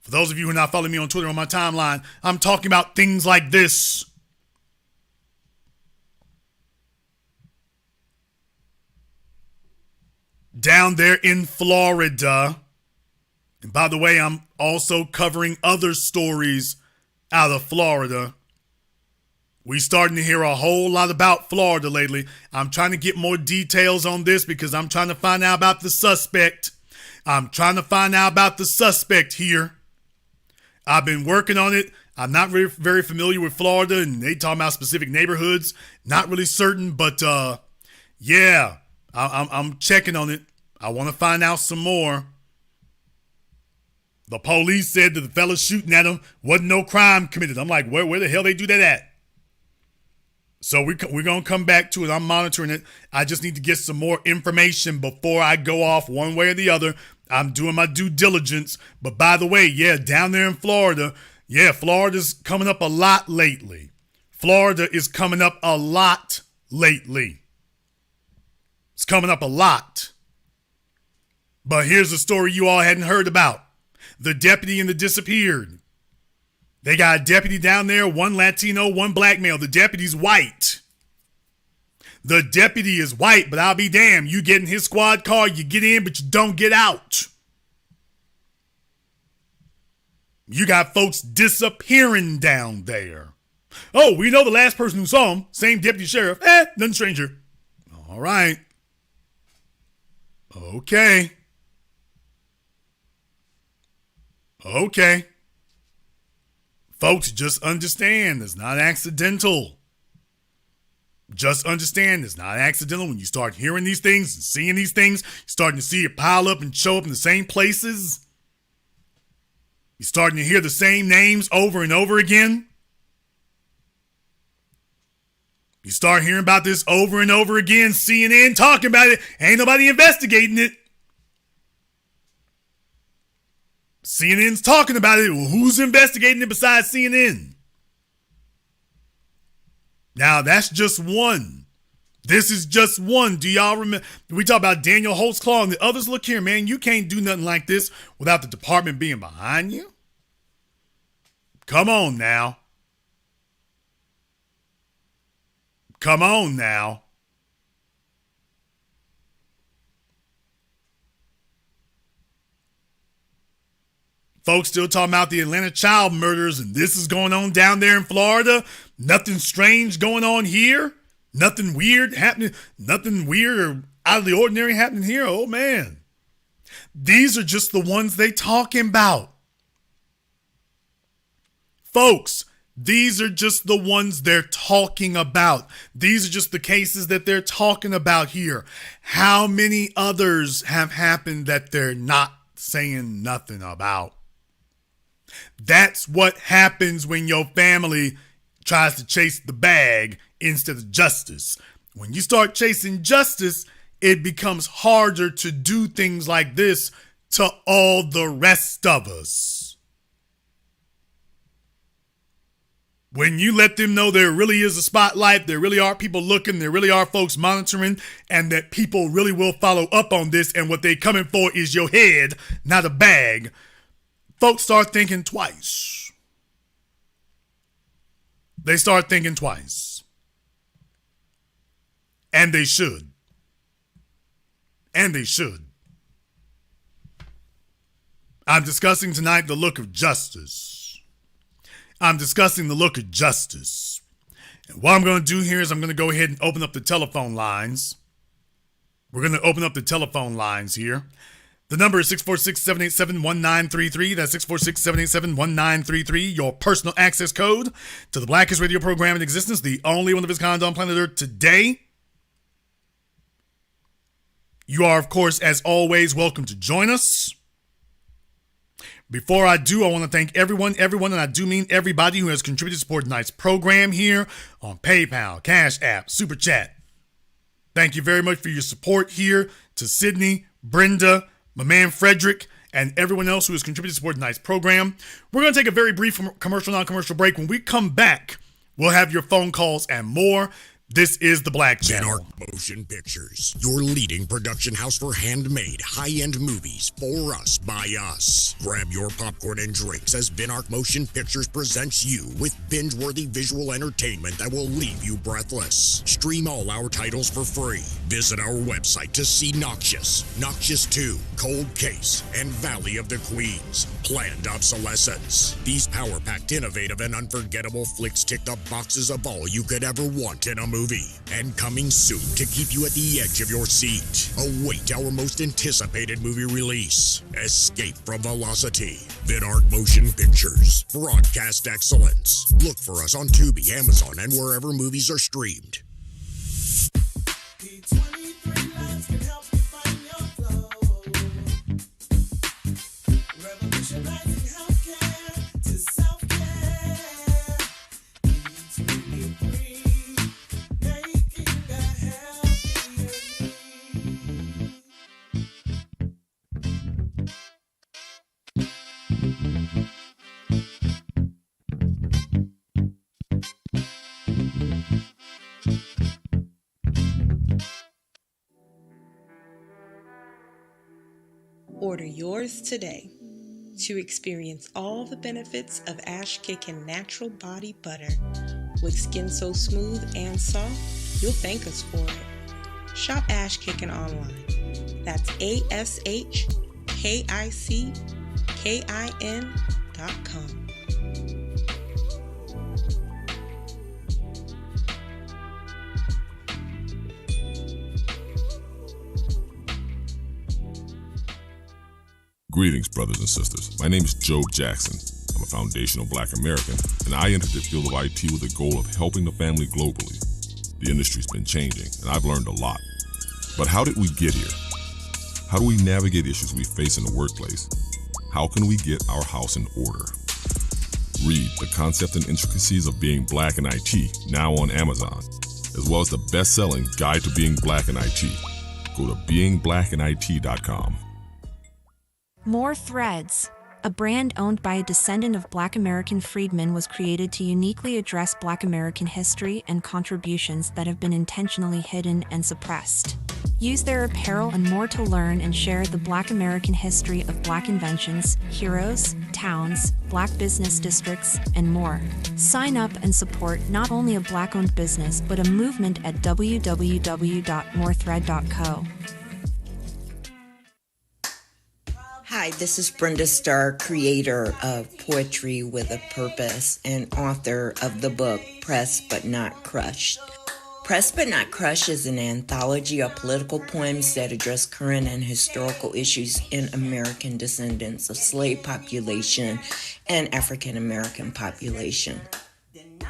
For those of you who are not following me on Twitter on my timeline, I'm talking about things like this. Down there in Florida. And by the way, I'm also covering other stories out of Florida. We're starting to hear a whole lot about Florida lately. I'm trying to get more details on this because I'm trying to find out about the suspect. I'm trying to find out about the suspect here. I've been working on it. I'm not very familiar with Florida, and they talk about specific neighborhoods. Not really certain, but yeah, I'm checking on it. I want to find out some more. The police said that the fella shooting at him wasn't no crime committed. I'm like, where the hell they do that at? So we're going to come back to it. I'm monitoring it. I just need to get some more information before I go off one way or the other. I'm doing my due diligence. But by the way, yeah, down there in Florida, yeah, Florida's coming up a lot lately. Florida is coming up a lot lately. It's coming up a lot. But here's a story you all hadn't heard about. The deputy and the disappeared. They got a deputy down there, one Latino, one black male. The deputy's white. The deputy is white, but I'll be damned. You get in his squad car, you get in, but you don't get out. You got folks disappearing down there. Oh, we know the last person who saw him. Same deputy sheriff. Nothing stranger. All right. Okay. Folks, just understand it's not accidental. Just understand it's not accidental. When you start hearing these things and seeing these things, you're starting to see it pile up and show up in the same places. You're starting to hear the same names over and over again. You start hearing about this over and over again. CNN talking about it. Ain't nobody investigating it. CNN's talking about it. Well, who's investigating it besides CNN? Now, that's just one. This is just one. Do y'all remember? We talk about Daniel Holtzclaw and the others. Look here, man. You can't do nothing like this without the department being behind you. Come on now. Come on now. Folks still talking about the Atlanta child murders, and this is going on down there in Florida. Nothing strange going on here. Nothing weird happening. Nothing weird or out of the ordinary happening here. Oh, man. These are just the ones they talking about. Folks, these are just the ones they're talking about. These are just the cases that they're talking about here. How many others have happened that they're not saying nothing about? That's what happens when your family tries to chase the bag instead of justice. When you start chasing justice, it becomes harder to do things like this to all the rest of us. When you let them know there really is a spotlight, there really are people looking, there really are folks monitoring, and that people really will follow up on this, and what they coming for is your head, not a bag, folks start thinking twice. They start thinking twice. And they should. And they should. I'm discussing tonight the look of justice. I'm discussing the look of justice. And what I'm going to do here is I'm going to go ahead and open up the telephone lines. We're going to open up the telephone lines here. The number is 646-787-1933. That's 646-787-1933. Your personal access code to the blackest radio program in existence, the only one of its kind on planet Earth today. You are, of course, as always, welcome to join us. Before I do, I want to thank everyone, and I do mean everybody who has contributed to support tonight's program here on PayPal, CashApp, Super Chat. Thank you very much for your support here to Sydney, Brenda, my man Frederick, and everyone else who has contributed to support tonight's program. We're going to take a very brief commercial, non-commercial break. When we come back, we'll have your phone calls and more. This is the Black Channel. Venark Motion Pictures, your leading production house for handmade, high-end movies for us, by us. Grab your popcorn and drinks as Venark Motion Pictures presents you with binge-worthy visual entertainment that will leave you breathless. Stream all our titles for free. Visit our website to see Noxious, Noxious 2, Cold Case, and Valley of the Queens. Planned Obsolescence. These power-packed, innovative, and unforgettable flicks tick the boxes of all you could ever want in a movie. And coming soon to keep you at the edge of your seat. Await our most anticipated movie release. Escape from Velocity. Venark Motion Pictures. Broadcast excellence. Look for us on Tubi, Amazon, and wherever movies are streamed. P23 lights can help you find your flow. Revolutionizing healthcare to self-care. P23, making a healthier Order yours today to experience all the benefits of Ash Kickin' Natural Body Butter. With skin so smooth and soft, you'll thank us for it. Shop Ash Kickin' online. That's ASHKICKIN TheBlackChannel.com. Greetings, brothers and sisters. My name is Joe Jackson. I'm a foundational Black American, and I entered the field of IT with the goal of helping the family globally. The industry's been changing, and I've learned a lot. But how did we get here? How do we navigate issues we face in the workplace? How can we get our house in order? Read The Concept and Intricacies of Being Black in IT, now on Amazon, as well as the best-selling Guide to Being Black in IT. Go to beingblackинit.com. More Threads. A brand owned by a descendant of Black American freedmen was created to uniquely address Black American history and contributions that have been intentionally hidden and suppressed. Use their apparel and more to learn and share the Black American history of Black inventions, heroes, towns, Black business districts, and more. Sign up and support not only a Black-owned business but a movement at www.morethread.co. Hi, this is Brenda Starr, creator of Poetry with a Purpose and author of the book Pressed But Not Crushed. Pressed But Not Crushed is an anthology of political poems that address current and historical issues in American descendants of slave population and African American population.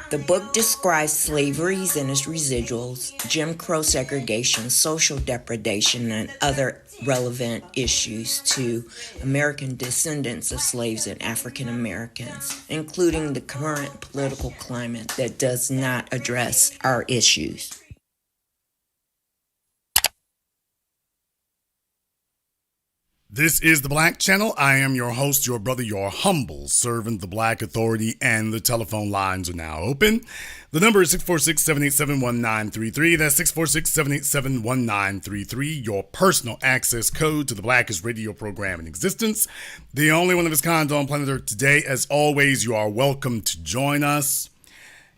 The book describes slavery and its residuals, Jim Crow segregation, social depredation, and other relevant issues to American descendants of slaves and African Americans, including the current political climate that does not address our issues. This is the Black Channel. I am your host, your brother, your humble servant, the Black Authority, and the telephone lines are now open. The number is 646-787-1933. That's 646-787-1933. Your personal access code to the blackest radio program in existence. The only one of its kind on planet Earth today. As always, you are welcome to join us.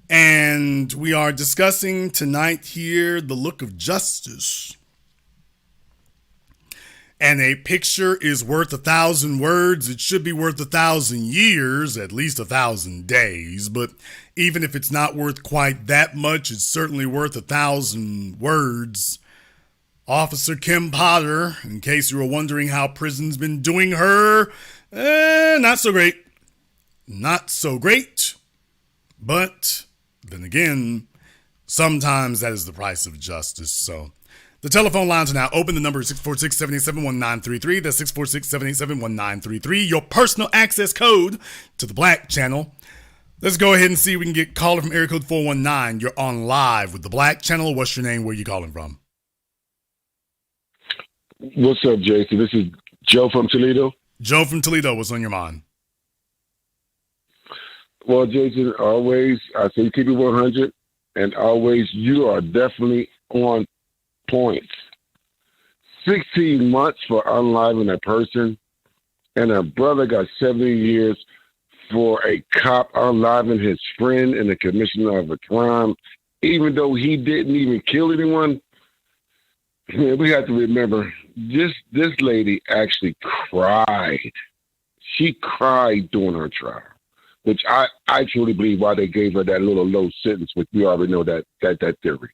And we are discussing tonight here the look of justice. And a picture is worth 1,000 words. It should be worth 1,000 years, at least 1,000 days. But even if it's not worth quite that much, it's certainly worth 1,000 words. Officer Kim Potter, in case you were wondering how prison's been doing her, not so great. Not so great. But then again, sometimes that is the price of justice, so... The telephone lines are now open. The number is 646-787-1933. That's 646-787-1933. Your personal access code to the Black Channel. Let's go ahead and see if we can get caller from area code 419. You're on live with the Black Channel. What's your name? Where are you calling from? What's up, Jason? This is Joe from Toledo. Joe from Toledo. What's on your mind? Well, Jason, always, I say keep it 100, and always you are definitely on points. 16 months for unliving a person, and a brother got 70 years for a cop unliving his friend in the commission of a crime, even though he didn't even kill anyone. Man, we have to remember, this lady actually cried. She cried during her trial, which I truly believe why they gave her that little low sentence, which we already know that theory.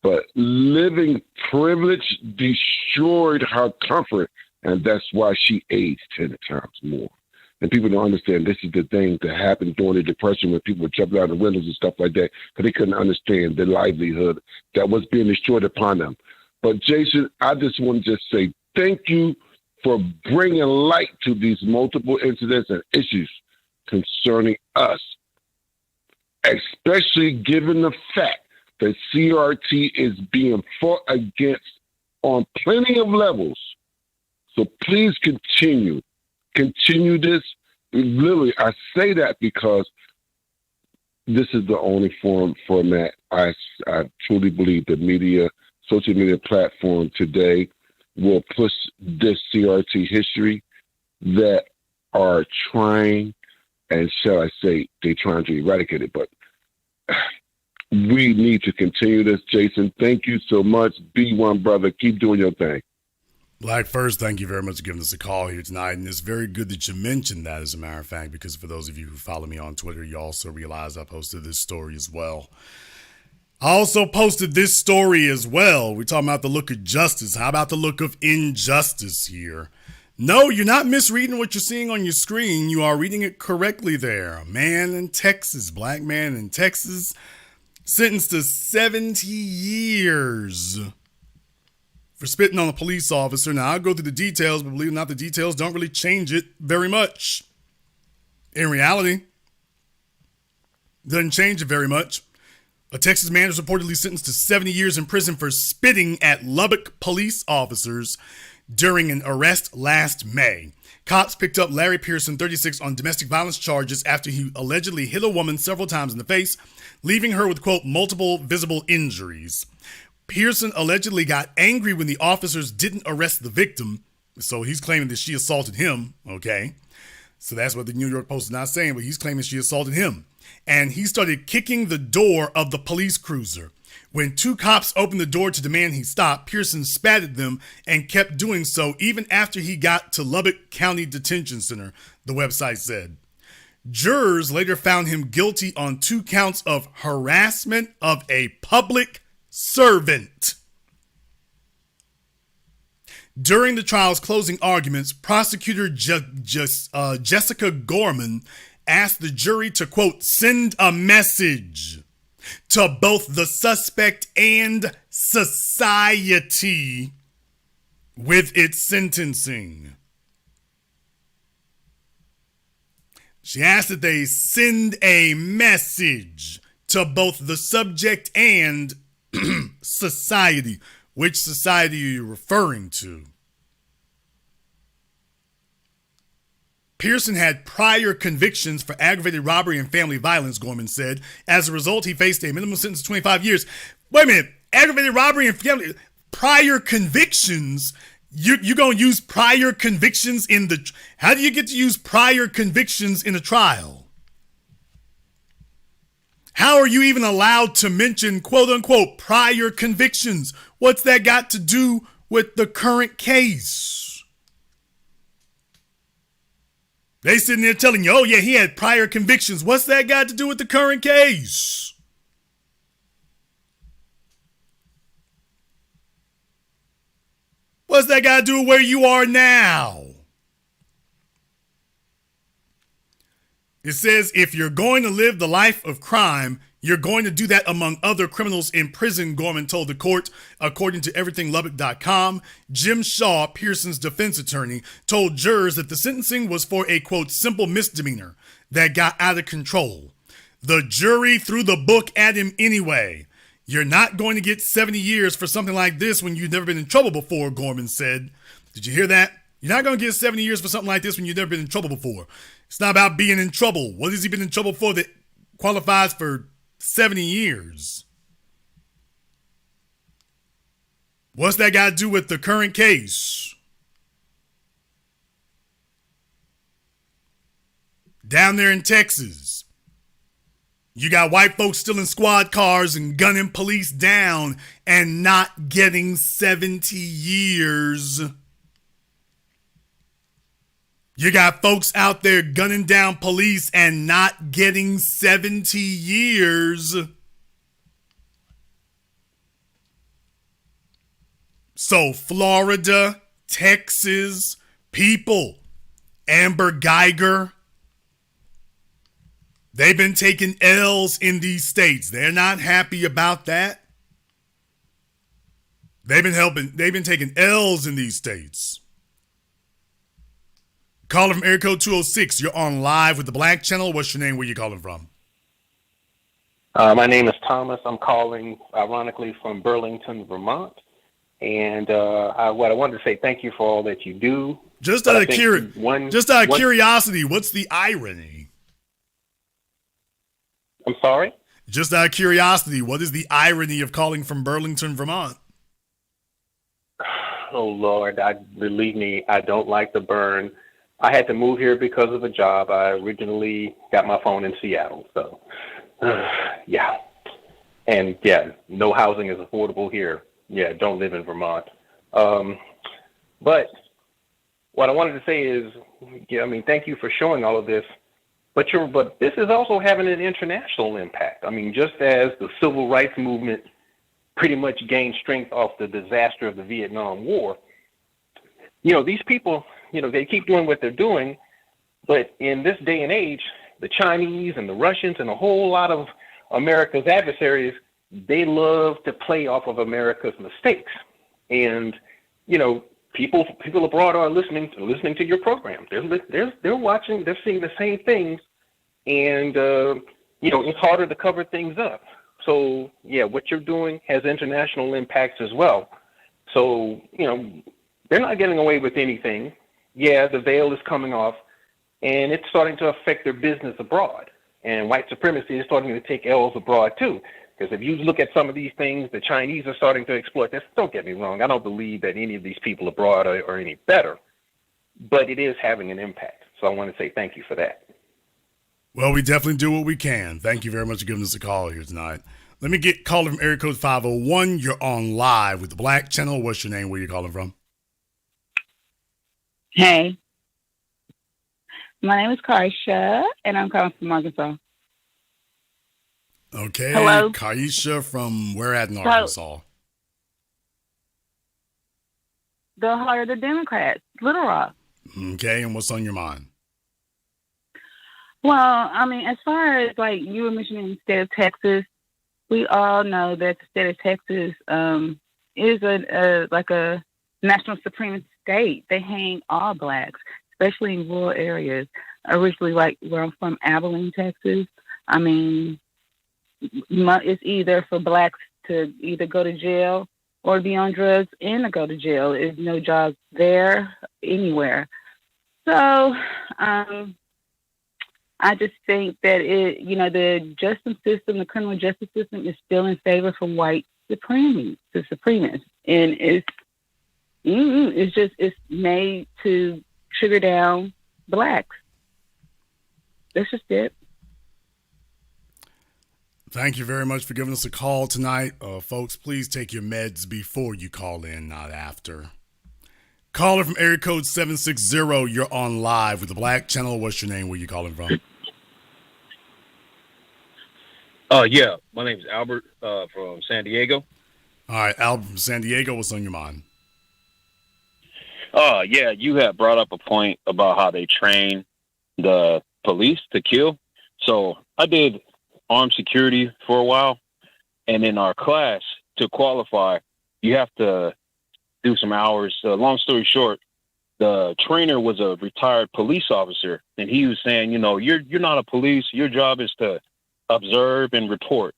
But living privilege destroyed her comfort, and that's why she aged 10 times more. And people don't understand this is the thing that happened during the Depression when people were jumping out of windows and stuff like that because they couldn't understand the livelihood that was being destroyed upon them. But, Jason, I just want to just say thank you for bringing light to these multiple incidents and issues concerning us, especially given the fact that CRT is being fought against on plenty of levels. So please continue this. Literally, I say that because this is the only format I truly believe the media, social media platform today will push this CRT history that are trying, and shall I say, they're trying to eradicate it. But we need to continue this, Jason. Thank you so much. Be one, brother. Keep doing your thing. Black First, thank you very much for giving us a call here tonight. And it's very good that you mentioned that, as a matter of fact, because for those of you who follow me on Twitter, you also realize I posted this story as well. I also posted this story as well. We're talking about the look of justice. How about the look of injustice here? No, you're not misreading what you're seeing on your screen. You are reading it correctly there. A man in Texas, black man in Texas, sentenced to 70 years for spitting on a police officer. Now, I'll go through the details, but believe it or not, the details don't really change it very much. In reality, doesn't change it very much. A Texas man is reportedly sentenced to 70 years in prison for spitting at Lubbock police officers during an arrest last May. Cops picked up Larry Pearson, 36, on domestic violence charges after he allegedly hit a woman several times in the face, leaving her with, quote, multiple visible injuries. Pearson allegedly got angry when the officers didn't arrest the victim, so he's claiming that she assaulted him, okay? So that's what the New York Post is not saying, but he's claiming she assaulted him. And he started kicking the door of the police cruiser. When two cops opened the door to demand he stop, Pearson spat at them and kept doing so even after he got to Lubbock County Detention Center, the website said. Jurors later found him guilty on 2 counts of harassment of a public servant. During the trial's closing arguments, prosecutor Jessica Gorman asked the jury to, quote, send a message to both the suspect and society with its sentencing. She asked that they send a message to both the subject and society. Which society are you referring to? Pearson had prior convictions for aggravated robbery and family violence, Gorman said. As a result, he faced a minimum sentence of 25 years. Wait a minute. Aggravated robbery and family... Prior convictions? You gonna use prior convictions in the... How do you get to use prior convictions in a trial? How are you even allowed to mention, quote-unquote, prior convictions? What's that got to do with the current case? They sitting there telling you, oh, yeah, he had prior convictions. What's that got to do with the current case? What's that got to do with where you are now? It says, if you're going to live the life of crime, you're going to do that among other criminals in prison, Gorman told the court. According to everythinglubbock.com, Jim Shaw, Pearson's defense attorney, told jurors that the sentencing was for a, quote, simple misdemeanor that got out of control. The jury threw the book at him anyway. You're not going to get 70 years for something like this when you've never been in trouble before, Gorman said. Did you hear that? You're not going to get 70 years for something like this when you've never been in trouble before. It's not about being in trouble. What has he been in trouble for that qualifies for 70 years? What's that got to do with the current case? Down there in Texas, you got white folks stealing squad cars and gunning police down and not getting 70 years. You got folks out there gunning down police and not getting 70 years. So Florida, Texas, people, Amber Geiger, they've been taking L's in these states. They're not happy about that. They've been taking L's in these states. Calling from area code 206. You're on live with the Black Channel. What's your name? Where you calling from? My name is Thomas. I'm calling, ironically, from Burlington, Vermont. And what I wanted to say, thank you for all that you do. Just out of curiosity, what's the irony? I'm sorry? Just out of curiosity, what is the irony of calling from Burlington, Vermont? Oh, Lord, believe me, I don't like the burn. I had to move here because of a job. I originally got my phone in Seattle, so yeah. And yeah, no housing is affordable here. Yeah, don't live in Vermont. But what I wanted to say is, yeah, I mean, thank you for showing all of this. But this is also having an international impact. I mean, just as the civil rights movement pretty much gained strength off the disaster of the Vietnam War, these people, they keep doing what they're doing, but in this day and age, the Chinese and the Russians and a whole lot of America's adversaries, they love to play off of America's mistakes. And, people abroad are listening to your program. They're watching, they're seeing the same things, and it's harder to cover things up. So yeah, what you're doing has international impacts as well. So they're not getting away with anything. Yeah, the veil is coming off, and it's starting to affect their business abroad. And white supremacy is starting to take L's abroad too. Because if you look at some of these things, the Chinese are starting to exploit this. Don't get me wrong. I don't believe that any of these people abroad are any better, but it is having an impact. So I want to say thank you for that. Well, we definitely do what we can. Thank you very much for giving us a call here tonight. Let me get caller from area code 501. You're on live with the Black Channel. What's your name? Where you calling from? Hey. My name is Karsha, and I'm calling from Arkansas. Okay. Hello. Kaisha from where at in Arkansas? The heart of the Democrats, Little Rock. Okay, and what's on your mind? Well, I mean, as far as like you were mentioning the state of Texas, we all know that the state of Texas is a national supreme state. They hang all blacks, especially in rural areas. Originally, like where I'm from, Abilene, Texas. I mean, it's either for blacks to either go to jail or be on drugs and to go to jail. There's no jobs there anywhere. So I just think that the justice system, the criminal justice system, is still in favor for white supremacists, and it's made to trigger down blacks. That's just it. Thank you very much for giving us a call tonight. Folks, please take your meds before you call in, not after. Caller from area code 760, you're on live with the Black Channel. What's your name? Where you calling from? Yeah, my name is Albert from San Diego. All right, Albert from San Diego, what's on your mind? Yeah, you had brought up a point about how they train the police to kill. So I did armed security for a while, and in our class, to qualify, you have to do some hours. Long story short, the trainer was a retired police officer, and he was saying, you're not a police. Your job is to observe and report.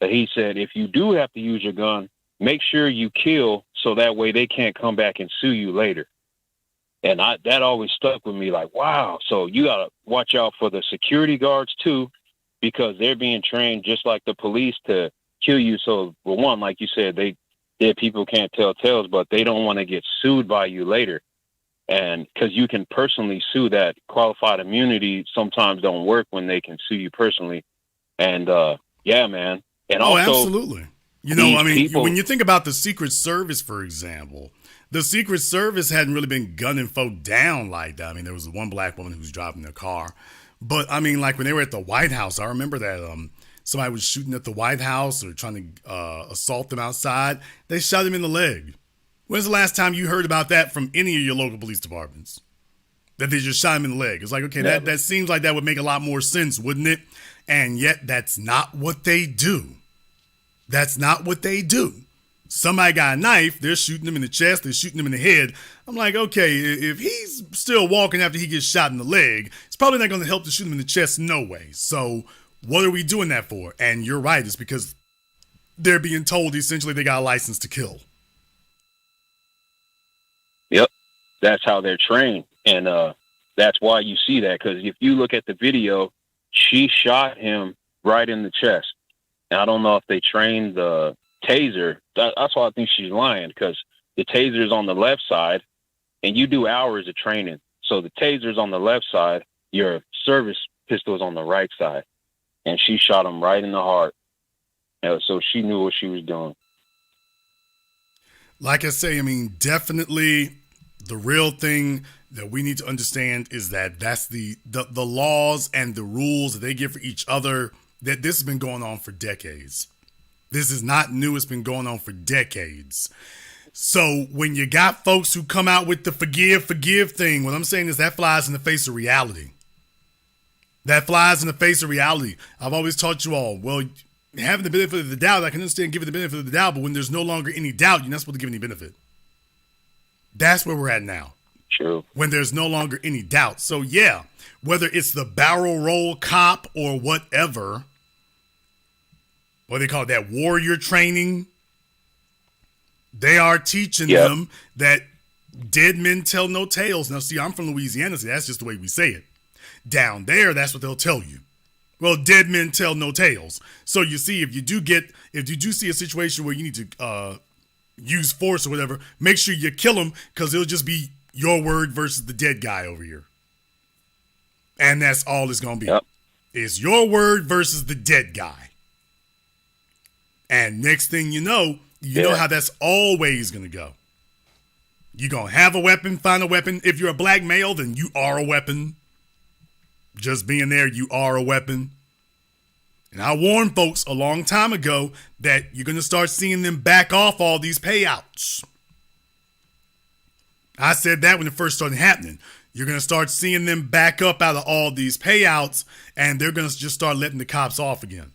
But he said, if you do have to use your gun, make sure you kill so that way they can't come back and sue you later. And that always stuck with me, like, wow. So you got to watch out for the security guards too, because they're being trained just like the police to kill you. So, well, one, like you said, dead people can't tell tales, but they don't want to get sued by you later. And because you can personally sue, that qualified immunity sometimes don't work when they can sue you personally. And yeah, man. And also, absolutely. When you think about the Secret Service, for example, the Secret Service hadn't really been gunning folk down like that. I mean, there was one black woman who was driving their car. But, I mean, like when they were at the White House, I remember that somebody was shooting at the White House or trying to assault them outside. They shot him in the leg. When's the last time you heard about that from any of your local police departments? That they just shot him in the leg. It's like, okay, that seems like that would make a lot more sense, wouldn't it? And yet that's not what they do. That's not what they do. Somebody got a knife, they're shooting him in the chest, they're shooting him in the head. I'm like, okay, if he's still walking after he gets shot in the leg, it's probably not going to help to shoot him in the chest no way. So what are we doing that for? And you're right, it's because they're being told essentially they got a license to kill. Yep, that's how they're trained. And that's why you see that, because if you look at the video, she shot him right in the chest. And I don't know if they trained the taser. That's why I think she's lying, because the taser's on the left side and you do hours of training. So the taser's on the left side, your service pistol is on the right side. And she shot him right in the heart. So she knew what she was doing. Like I say, I mean, definitely The real thing that we need to understand is that that's the laws and the rules that they give for each other, that this has been going on for decades. This is not new. It's been going on for decades. So when you got folks who come out with the forgive thing, what I'm saying is that flies in the face of reality. That flies in the face of reality. I've always taught you all, well, having the benefit of the doubt, I can understand giving the benefit of the doubt, but when there's no longer any doubt, you're not supposed to give any benefit. That's where we're at now. True. When there's no longer any doubt. So yeah, whether it's the barrel roll cop or whatever, what they call it, that warrior training, they are teaching them that dead men tell no tales. Now, see, I'm from Louisiana, so that's just the way we say it. Down there, that's what they'll tell you. Well, dead men tell no tales. So you see, if you do see a situation where you need to use force or whatever, make sure you kill them, because it'll just be your word versus the dead guy over here. And that's all it's going to be. Yep. It's your word versus the dead guy. And next thing you know how that's always going to go. You're going to have a weapon, find a weapon. If you're a black male, then you are a weapon. Just being there, you are a weapon. And I warned folks a long time ago that you're going to start seeing them back off all these payouts. I said that when it first started happening. You're going to start seeing them back up out of all these payouts, and they're going to just start letting the cops off again.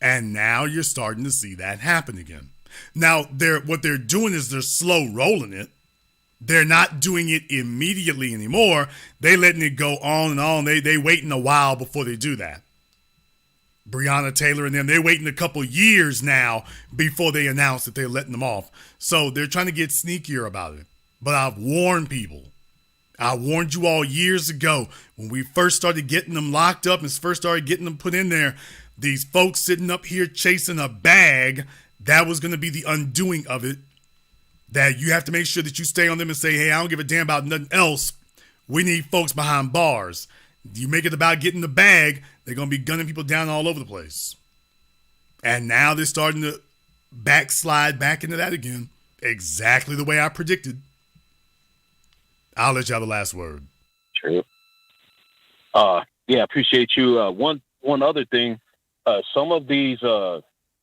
And now you're starting to see that happen again. Now, what they're doing is they're slow rolling it. They're not doing it immediately anymore. They letting it go on and on. They waiting a while before they do that. Breonna Taylor and them, they're waiting a couple years now before they announce that they're letting them off. So they're trying to get sneakier about it. But I've warned people. I warned you all years ago when we first started getting them locked up and first started getting them put in there. These folks sitting up here chasing a bag, that was going to be the undoing of it. That you have to make sure that you stay on them and say, hey, I don't give a damn about nothing else. We need folks behind bars. You make it about getting the bag, they're going to be gunning people down all over the place. And now they're starting to backslide back into that again. Exactly the way I predicted. I'll let you have the last word. True. Yeah, appreciate you. One other thing, some of these,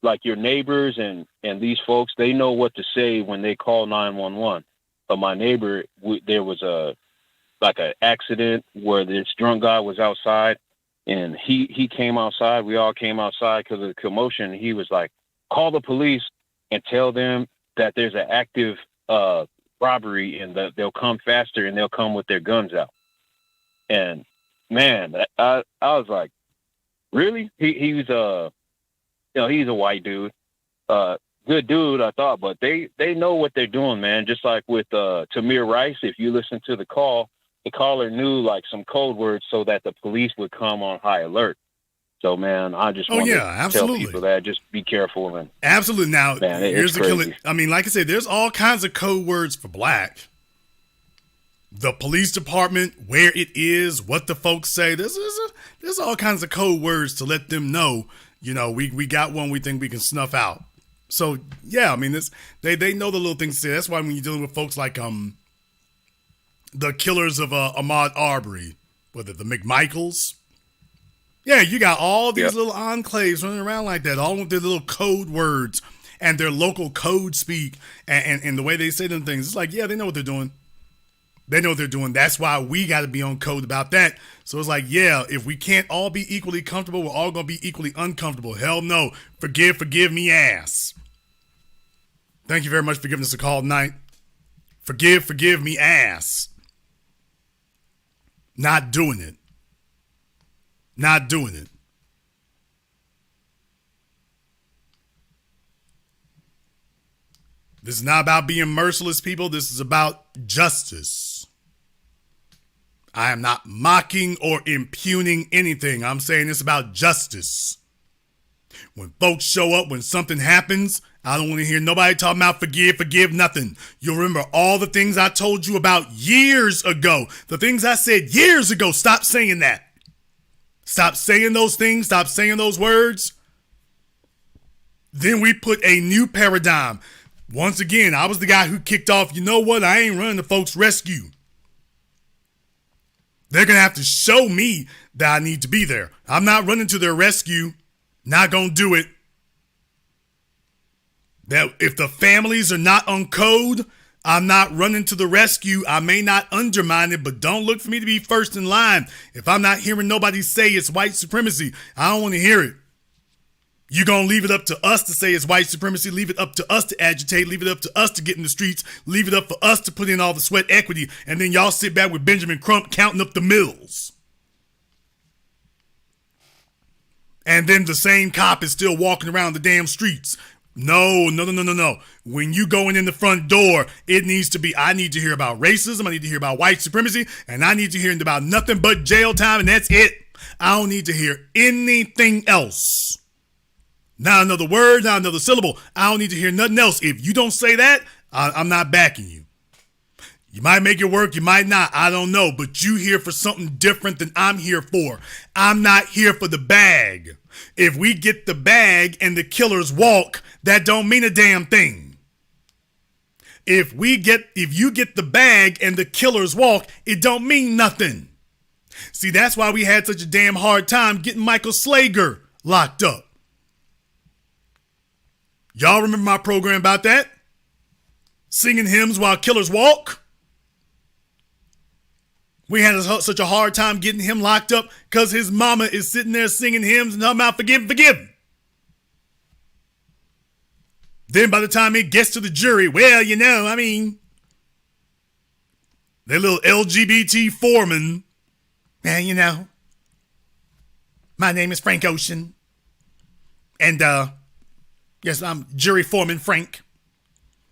like your neighbors and these folks, they know what to say when they call 911. But my neighbor, there was an accident where this drunk guy was outside, and he came outside. We all came outside because of the commotion. He was like, call the police and tell them that there's an active robbery and that they'll come faster and they'll come with their guns out. And man, I was like, really? He's he's a white dude, good dude, I thought, but they know what they're doing, man. Just like with Tamir Rice, if you listen to the call, the caller knew like some code words so that the police would come on high alert. So, man, I just want to tell people that just be careful. And absolutely. Now, man, here's the killer. I mean, like I said, there's all kinds of code words for black. The police department, where it is, what the folks say. There's all kinds of code words to let them know, we got one we think we can snuff out. So, yeah, I mean, they know the little things to say. That's why when you're dealing with folks like the killers of Ahmaud Arbery, whether the McMichaels, yeah, you got all these little enclaves running around like that, all with their little code words and their local code speak and the way they say them things. It's like, yeah, they know what they're doing. They know what they're doing. That's why we got to be on code about that. So it's like, yeah, if we can't all be equally comfortable, we're all going to be equally uncomfortable. Hell no. Forgive me ass. Thank you very much for giving us a call tonight. Forgive me ass. Not doing it. Not doing it. This is not about being merciless, people. This is about justice. I am not mocking or impugning anything. I'm saying it's about justice. When folks show up, when something happens, I don't want to hear nobody talking about forgive nothing. You'll remember all the things I told you about years ago. The things I said years ago. Stop saying that. Stop saying those things. Stop saying those words. Then we put a new paradigm. Once again, I was the guy who kicked off, you know what, I ain't running to folks' rescue. They're going to have to show me that I need to be there. I'm not running to their rescue. Not going to do it. That if the families are not on code, I'm not running to the rescue. I may not undermine it, but don't look for me to be first in line. If I'm not hearing nobody say it's white supremacy, I don't want to hear it. You're going to leave it up to us to say it's white supremacy, leave it up to us to agitate, leave it up to us to get in the streets, leave it up for us to put in all the sweat equity, and then y'all sit back with Benjamin Crump counting up the mills. And then the same cop is still walking around the damn streets. No. When you going in the front door, it needs to be, I need to hear about racism, I need to hear about white supremacy, and I need to hear about nothing but jail time, and that's it. I don't need to hear anything else. Not another word, not another syllable. I don't need to hear nothing else. If you don't say that, I'm not backing you. You might make it work, you might not. I don't know, but you here for something different than I'm here for. I'm not here for the bag. If we get the bag and the killers walk, that don't mean a damn thing. If you get the bag and the killers walk, it don't mean nothing. See, that's why we had such a damn hard time getting Michael Slager locked up. Y'all remember my program about that? Singing hymns while killers walk? We had such a hard time getting him locked up because his mama is sitting there singing hymns and her mouth, forgive him. Then by the time it gets to the jury, well, you know, I mean, their little LGBT foreman, man, you know, my name is Frank Ocean. And, yes, I'm jury foreman Frank.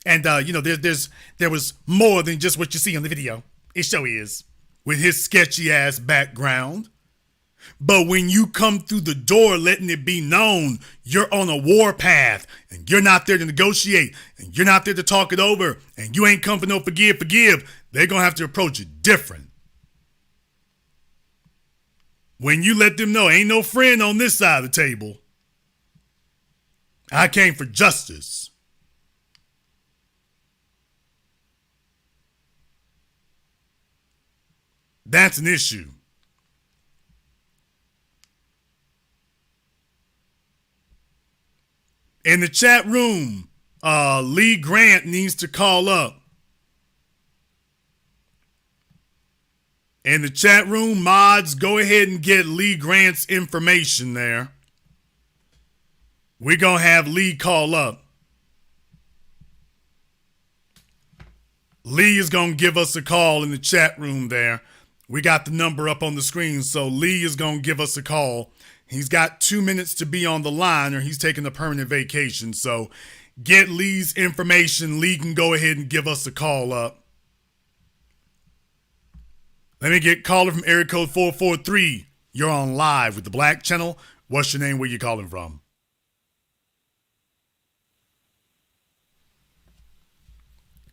And, you know, there was more than just what you see on the video. It sure is. With his sketchy ass background. But when you come through the door letting it be known you're on a war path and you're not there to negotiate and you're not there to talk it over and you ain't come for no forgive, they're going to have to approach it different. When you let them know ain't no friend on this side of the table. I came for justice. That's an issue. In the chat room, Lee Grant needs to call up. In the chat room, mods, go ahead and get Lee Grant's information there. We're going to have Lee call up. Lee is going to give us a call in the chat room there. We got the number up on the screen, so Lee is going to give us a call. He's got 2 minutes to be on the line or he's taking a permanent vacation. So get Lee's information. Lee can go ahead and give us a call up. Let me get caller from area code 443. You're on live with the Black Channel. What's your name? Where you calling from?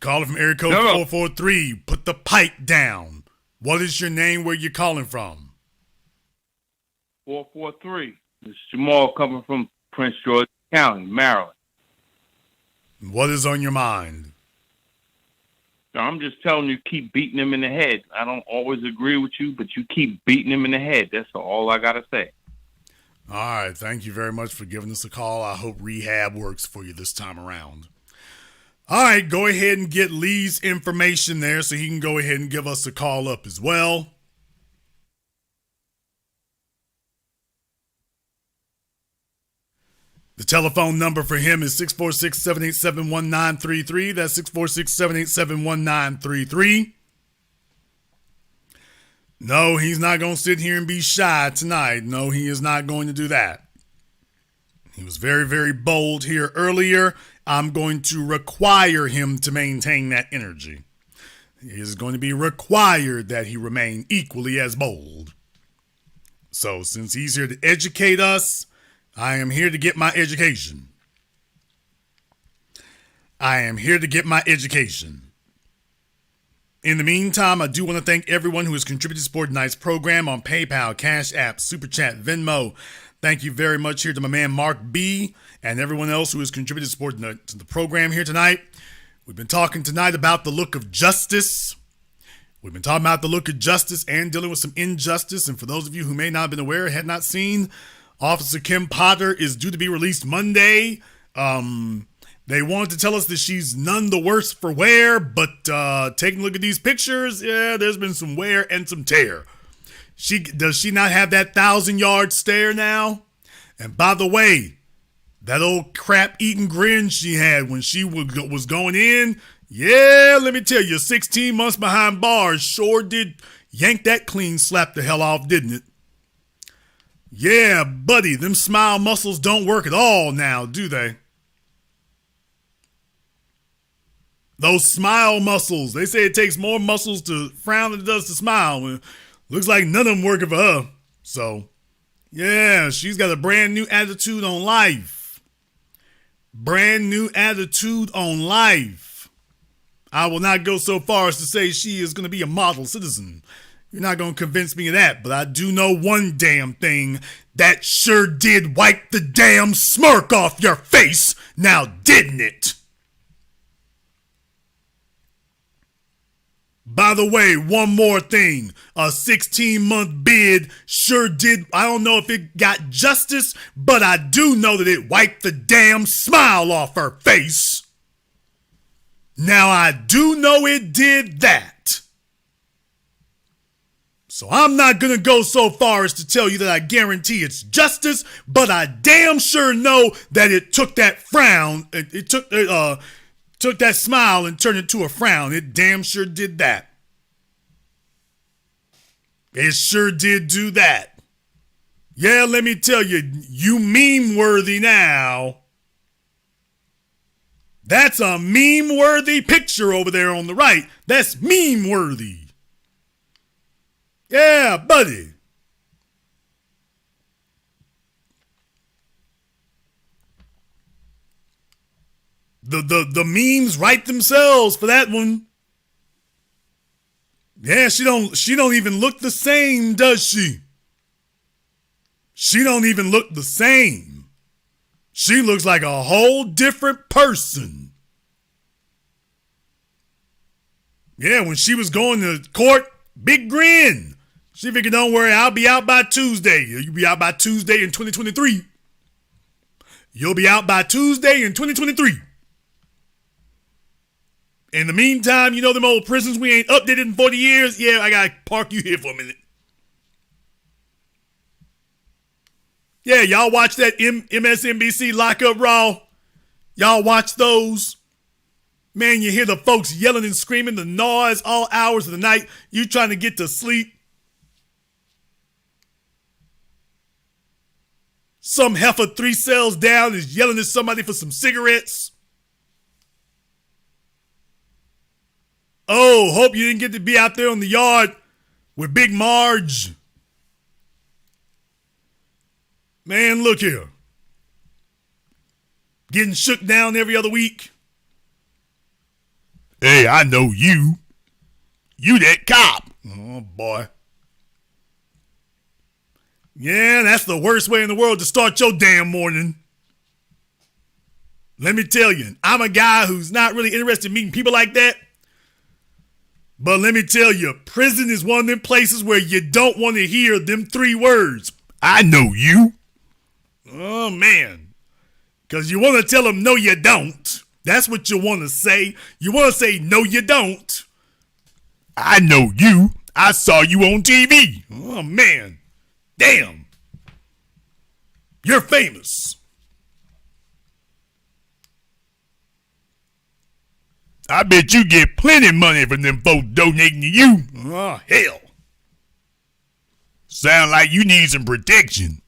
Caller from area code 443. Put the pipe down. What is your name? Where you calling from? 443. This is Jamal coming from Prince George County, Maryland. What is on your mind? So I'm just telling you, keep beating him in the head. I don't always agree with you, but you keep beating him in the head. That's all I got to say. All right. Thank you very much for giving us a call. I hope rehab works for you this time around. All right, go ahead and get Lee's information there so he can go ahead and give us a call up as well. The telephone number for him is 646-787-1933. That's 646-787-1933. No, he's not going to sit here and be shy tonight. No, he is not going to do that. He was very, very bold here earlier. I'm going to require him to maintain that energy. It is going to be required that he remain equally as bold. So since he's here to educate us, I am here to get my education. I am here to get my education. In the meantime, I do want to thank everyone who has contributed to support tonight's program on PayPal, Cash App, Super Chat, Venmo. Thank you very much here to my man Mark B. and everyone else who has contributed support to the program here tonight. We've been talking tonight about the look of justice. We've been talking about the look of justice and dealing with some injustice. And for those of you who may not have been aware, had not seen, Officer Kim Potter is due to be released Monday. They wanted to tell us that she's none the worse for wear, but taking a look at these pictures, yeah, there's been some wear and some tear. Does she not have that 1,000-yard stare now? And by the way, that old crap-eating grin she had when she was going in, yeah, let me tell you, 16 months behind bars sure did yank that clean slap the hell off, didn't it? Yeah, buddy, them smile muscles don't work at all now, do they? Those smile muscles, they say it takes more muscles to frown than it does to smile. Looks like none of them working for her. So, yeah, she's got a brand new attitude on life. Brand new attitude on life. I will not go so far as to say she is going to be a model citizen. You're not going to convince me of that, but I do know one damn thing. That sure did wipe the damn smirk off your face, now didn't it? By the way, one more thing. A 16-month bid sure did, I don't know if it got justice, but I do know that it wiped the damn smile off her face. Now, I do know it did that. So I'm not going to go so far as to tell you that I guarantee it's justice, but I damn sure know that it took that frown, it took that smile and turned it to a frown. It damn sure did that. It sure did do that. Yeah, let me tell you, you meme-worthy now. That's a meme-worthy picture over there on the right. That's meme-worthy. Yeah, buddy. The memes write themselves for that one. Yeah, she don't even look the same, does she? She don't even look the same. She looks like a whole different person. Yeah, when she was going to court, big grin. She figured, don't worry, I'll be out by Tuesday. You'll be out by Tuesday in 2023. You'll be out by Tuesday in 2023. In the meantime, you know them old prisons we ain't updated in 40 years? Yeah, I gotta park you here for a minute. Yeah, y'all watch that MSNBC Lockup Raw? Y'all watch those? Man, you hear the folks yelling and screaming, the noise all hours of the night. You trying to get to sleep. Some heifer 3 cells down is yelling at somebody for some cigarettes. Oh, hope you didn't get to be out there in the yard with Big Marge. Man, look here. Getting shook down every other week. Hey, I know you. You that cop. Oh, boy. Yeah, that's the worst way in the world to start your damn morning. Let me tell you, I'm a guy who's not really interested in meeting people like that. But let me tell you, prison is one of them places where you don't want to hear them 3 words. I know you. Oh, man. Because you want to tell them, no, you don't. That's what you want to say. You want to say, no, you don't. I know you. I saw you on TV. Oh, man. Damn. You're famous. I bet you get plenty money from them folks donating to you. Oh, hell. Sound like you need some protection.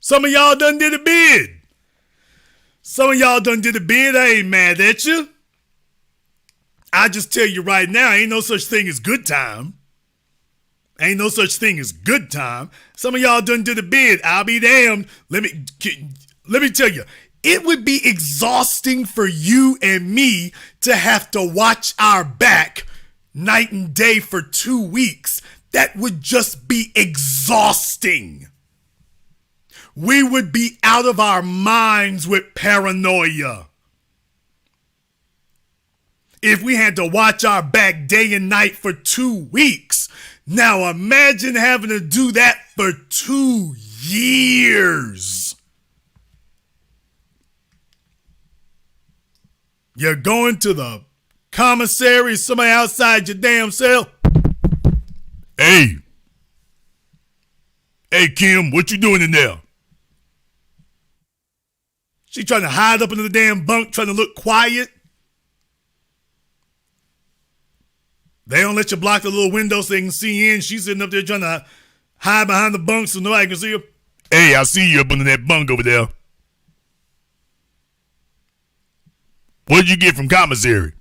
Some of y'all done did a bid. Some of y'all done did a bid. I ain't mad at you. I just tell you right now, ain't no such thing as good time. Ain't no such thing as good time. Some of y'all done did a bid. I'll be damned. Let me tell you, it would be exhausting for you and me to have to watch our back night and day for 2 weeks, that would just be exhausting. We would be out of our minds with paranoia. If we had to watch our back day and night for 2 weeks, now imagine having to do that for 2 years. You're going to the commissary, somebody outside your damn cell. Hey, Kim, what you doing in there? She trying to hide up into the damn bunk, trying to look quiet. They don't let you block the little window so they can see in. She's sitting up there trying to hide behind the bunk so nobody can see her. Hey, I see you up under that bunk over there. What'd you get from commissary?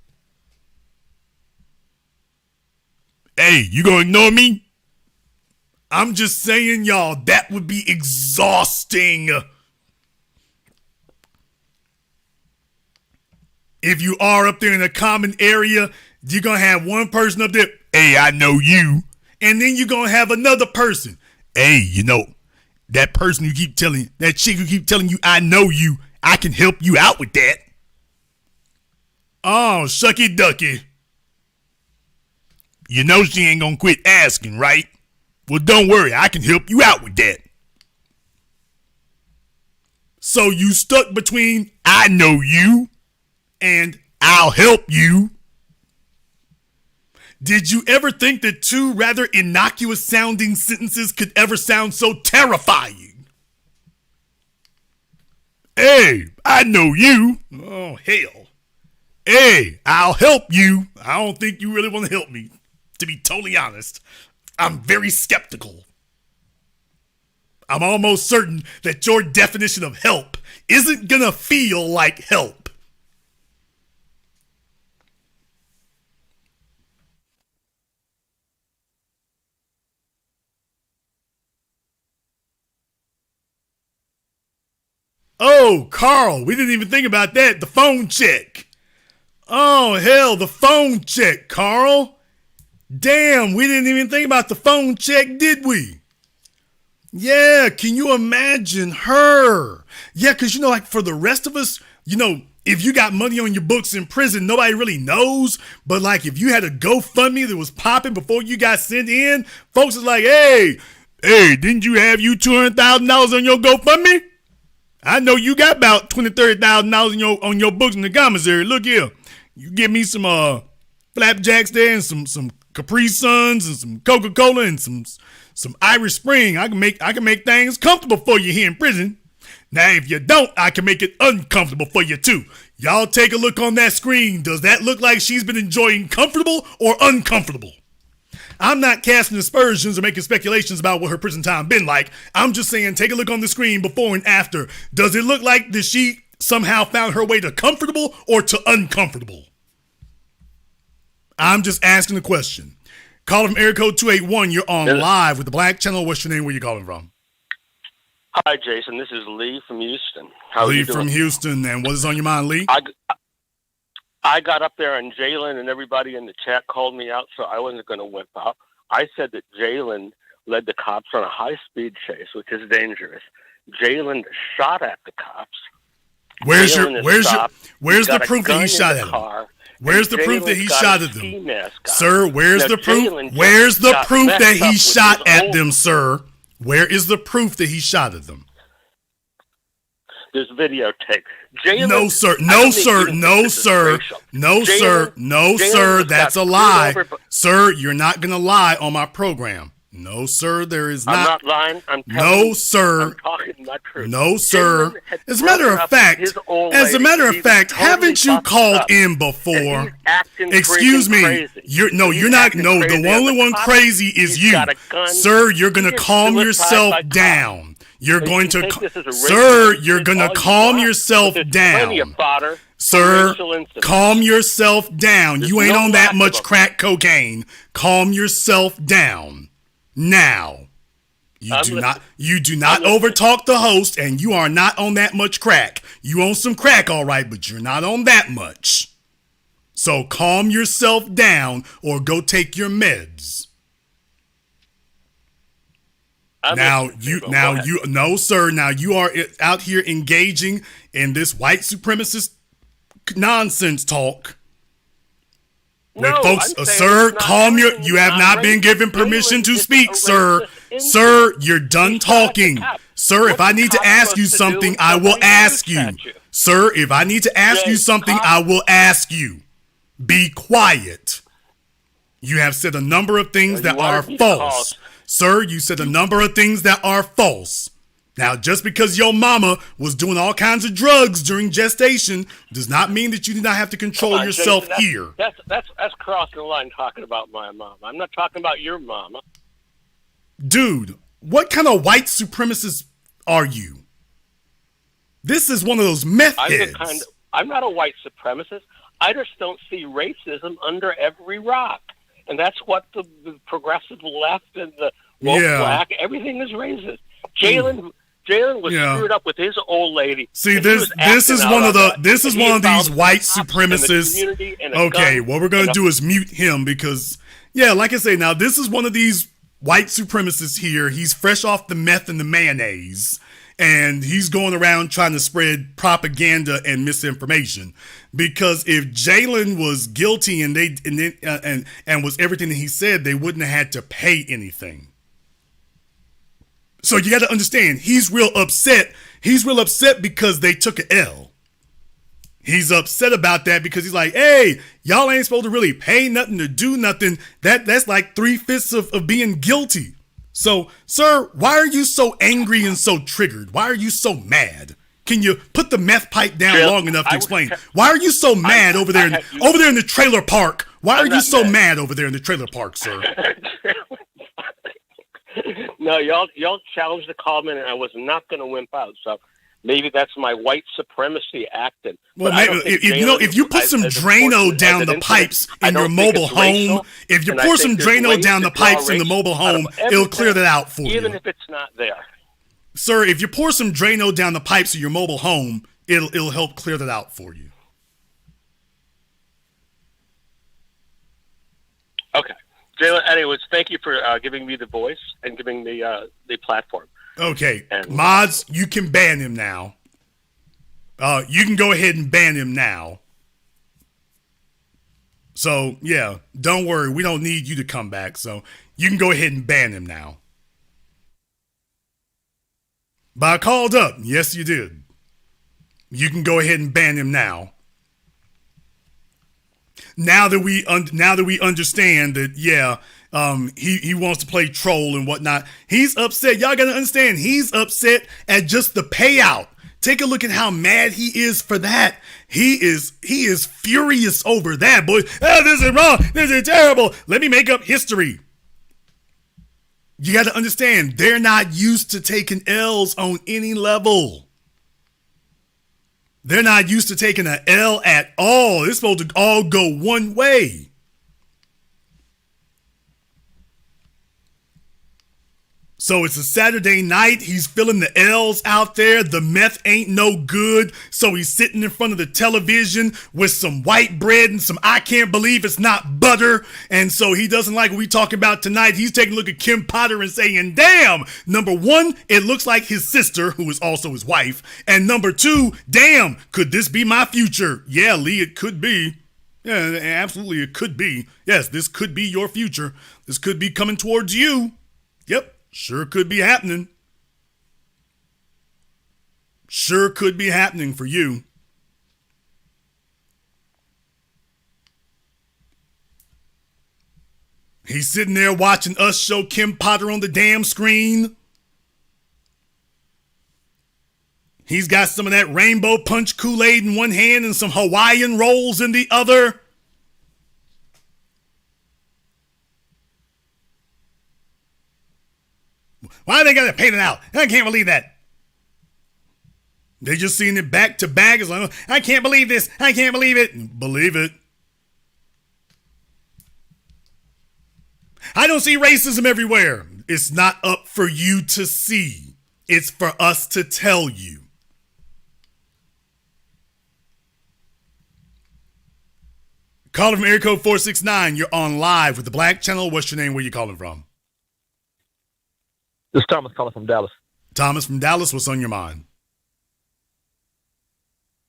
Hey, you gonna ignore me? I'm just saying, y'all, that would be exhausting. If you are up there in a common area, you're gonna have one person up there, hey, I know you. And then you're gonna have another person. Hey, you know, that person that chick who keep telling you, I know you, I can help you out with that. Oh, shucky ducky. You know she ain't gonna quit asking, right? Well, don't worry, I can help you out with that. So you stuck between I know you and I'll help you. Did you ever think that two rather innocuous sounding sentences could ever sound so terrifying? Hey, I know you. Oh, hell. Hey, I'll help you. I don't think you really want to help me. To be totally honest, I'm very skeptical. I'm almost certain that your definition of help isn't gonna feel like help. Oh, Carl, we didn't even think about that. The phone check. Oh, hell, the phone check, Carl. Damn, we didn't even think about the phone check, did we? Yeah, can you imagine her? Yeah, because, you know, like for the rest of us, you know, if you got money on your books in prison, nobody really knows. But like if you had a GoFundMe that was popping before you got sent in, folks is like, hey, didn't you have you $200,000 on your GoFundMe? I know you got about $20,000-$30,000 on your books in the commissary. Look here, you give me some flapjacks there and some Capri Suns and some Coca-Cola and some Irish Spring. I can make things comfortable for you here in prison. Now, if you don't, I can make it uncomfortable for you too. Y'all take a look on that screen. Does that look like she's been enjoying comfortable or uncomfortable? I'm not casting aspersions or making speculations about what her prison time been like. I'm just saying, take a look on the screen before and after. Does it look like that she somehow found her way to comfortable or to uncomfortable? I'm just asking a question. Call from area code 281. You're on live with the Black Channel. What's your name? Where you calling from? Hi, Jason. This is Lee from Houston. How are you Lee doing? from Houston. And what is on your mind, Lee? I got up there and Jalen and everybody in the chat called me out, so I wasn't going to whip out. I said that Jalen led the cops on a high-speed chase, which is dangerous. Jalen shot at the cops. Where's the proof that he shot at them? Where's the proof that he shot at them? Sir, where's the proof? Where's the proof that he shot at them, sir? Where is the proof that he shot at them? There's videotape. No, sir. No, sir. No, sir. No, sir. No, sir. That's a lie. Sir, you're not going to lie on my program. No, sir, there is not. I'm not lying. I'm telling no, sir. I'm talking my truth. No, sir. As a matter of fact, haven't you called in before? Excuse me. You're not. No, the only one crazy is you. Sir, you're going to calm yourself down. You're going to, sir, you're going to calm yourself down. Sir, calm yourself down. You ain't on that much crack cocaine. Calm yourself down. Now, you do not overtalk the host, and you are not on that much crack. You on some crack, all right, but you're not on that much. So calm yourself down or go take your meds. No, sir. Now you are out here engaging in this white supremacist nonsense talk. No, folks, I'm saying sir, it's not calm your. everything You is have not been racist. given permission Jalen to is speak, a sir. racist incident. Sir, you're done He shot at the talking. cop. Sir, if What's I the need to cop ask you supposed to do something, when I will somebody ask shoots you. at you? Sir, if I need to ask Jay, you something, cop- I will ask you. Be quiet. You have said a number of things that are false. Sir, you said a number of things that are false. Now, just because your mama was doing all kinds of drugs during gestation does not mean that you do not have to control yourself Jason, here. That's crossing the line talking about my mom. I'm not talking about your mama. Dude, what kind of white supremacist are you? This is one of those meth heads. I'm not a white supremacist. I just don't see racism under every rock. And that's what the progressive left and the woke black, everything is racist. Jalen was screwed up with his old lady. See, this is one of these white supremacists. Okay, what we're gonna do is mute him because, like I say, now this is one of these white supremacists here. He's fresh off the meth and the mayonnaise, and he's going around trying to spread propaganda and misinformation. Because if Jalen was guilty and was everything that he said, they wouldn't have had to pay anything. So you got to understand, he's real upset. He's real upset because they took an L. He's upset about that because he's like, hey, y'all ain't supposed to really pay nothing to do nothing. That's like 3/5 of being guilty. So, sir, why are you so angry and so triggered? Why are you so mad? Can you put the meth pipe down long enough to explain? Why are you so mad over there in the trailer park? Why are you so mad over there in the trailer park, sir? No, y'all challenged the comment, and I was not going to wimp out. So maybe that's my white supremacy acting. Well, if you put some Drano down the pipes in your mobile home, if you pour some Drano down the pipes in the mobile home, it'll clear that out for you. Even if it's not there. Sir, if you pour some Drano down the pipes of your mobile home, it'll help clear that out for you. Okay. Jalen, anyways, thank you for giving me the voice and giving me the platform. Okay. And, mods, you can ban him now. You can go ahead and ban him now. So, yeah, don't worry. We don't need you to come back. So, you can go ahead and ban him now. But I called up. Yes, you did. You can go ahead and ban him now. Now that we understand that, he wants to play troll and whatnot. He's upset. Y'all gotta understand. He's upset at just the payout. Take a look at how mad he is for that. He is furious over that, boy. Oh, this is wrong. This is terrible. Let me make up history. You got to understand, they're not used to taking L's on any level. They're not used to taking an L at all. It's supposed to all go one way. So it's a Saturday night. He's feeling the L's out there. The meth ain't no good. So he's sitting in front of the television with some white bread and some I can't believe it's not butter. And so he doesn't like what we talking about tonight. He's taking a look at Kim Potter and saying, damn, number one, it looks like his sister, who is also his wife. And number two, damn, could this be my future? Yeah, Lee, it could be. Yeah, absolutely, it could be. Yes, this could be your future. This could be coming towards you. Yep. Sure could be happening. Sure could be happening for you. He's sitting there watching us show Kim Potter on the damn screen. He's got some of that rainbow punch Kool-Aid in one hand and some Hawaiian rolls in the other. Why they got to paint it out? I can't believe that. They just seeing it back to back. It's like, I can't believe this. I can't believe it. Believe it. I don't see racism everywhere. It's not up for you to see. It's for us to tell you. Calling from area code 469. You're on live with the Black Channel. What's your name? Where you calling from? This is Thomas calling from Dallas. Thomas from Dallas. What's on your mind?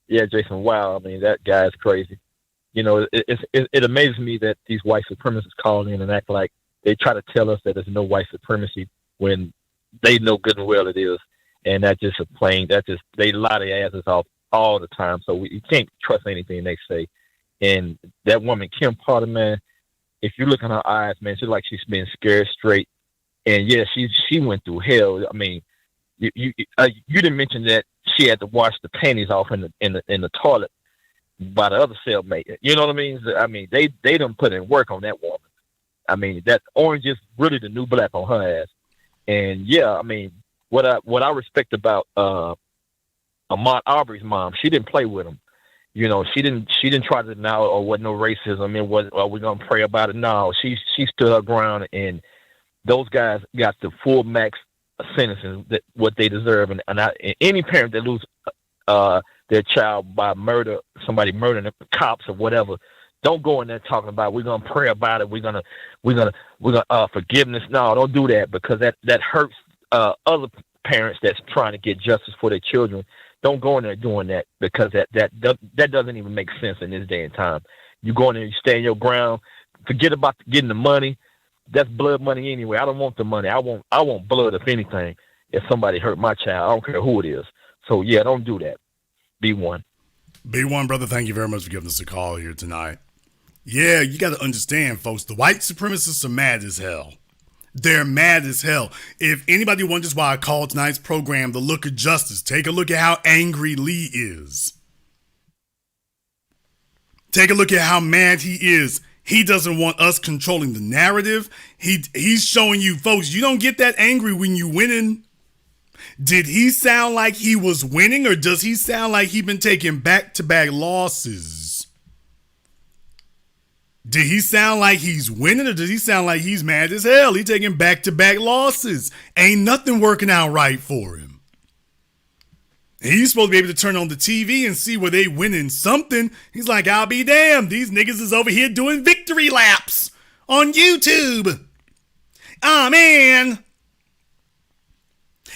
Yeah, Jason. Wow. I mean, that guy is crazy. You know, it amazes me that these white supremacists call in and act like they try to tell us that there's no white supremacy when they know good and well it is. And that's just they lie their asses off all the time. So you can't trust anything they say. And that woman, Kim Potter, man, if you look in her eyes, man, she's like she's been scared straight. And yeah, she went through hell. I mean, you didn't mention that she had to wash the panties off in the toilet by the other cellmate. You know what I mean? I mean, they done put in work on that woman. I mean, that orange is really the new black on her ass. And yeah, I mean, what I respect about Ahmaud Arbery's mom, she didn't play with him. You know, she didn't try to deny or what no racism. It was, are we gonna pray about it? No, she stood her ground, and those guys got the full max sentences that what they deserve. And any parent that lose their child by murder, somebody murdering the cops or whatever, don't go in there talking about we're gonna pray about it. We're gonna forgiveness. No, don't do that, because that hurts other parents that's trying to get justice for their children. Don't go in there doing that, because that doesn't even make sense in this day and time. You go in there, you stand your ground, forget about getting the money. That's blood money anyway. I don't want the money. I want blood, if anything. If somebody hurt my child, I don't care who it is. So yeah, don't do that. B1. B1, brother, thank you very much for giving us a call here tonight. Yeah, you got to understand, folks, the white supremacists are mad as hell. They're mad as hell. If anybody wonders why I called tonight's program The Look of Justice, take a look at how angry Lee is. Take a look at how mad he is. He doesn't want us controlling the narrative. He's showing you, folks, you don't get that angry when you winning. Did he sound like he was winning, or does he sound like he's been taking back-to-back losses? Did he sound like he's winning, or does he sound like he's mad as hell? He's taking back-to-back losses. Ain't nothing working out right for him. He's supposed to be able to turn on the TV and see where they winning something. He's like, I'll be damned. These niggas is over here doing victory laps on YouTube. Oh, man.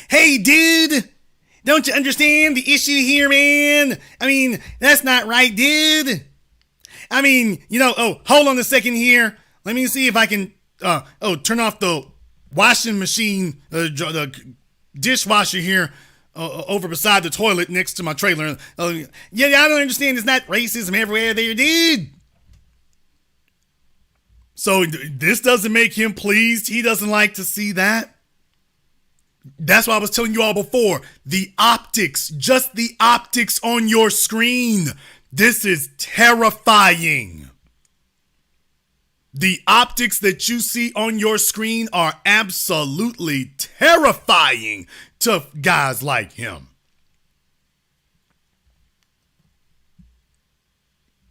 Hey, dude. Don't you understand the issue here, man? I mean, that's not right, dude. I mean, hold on a second here. Let me see if I can, turn off the washing machine, the dishwasher here over beside the toilet next to my trailer. Yeah, I don't understand. It's not racism everywhere there, dude. So this doesn't make him pleased. He doesn't like to see that. That's why I was telling you all before. The optics, just the optics on your screen. This is terrifying. The optics that you see on your screen are absolutely terrifying to guys like him.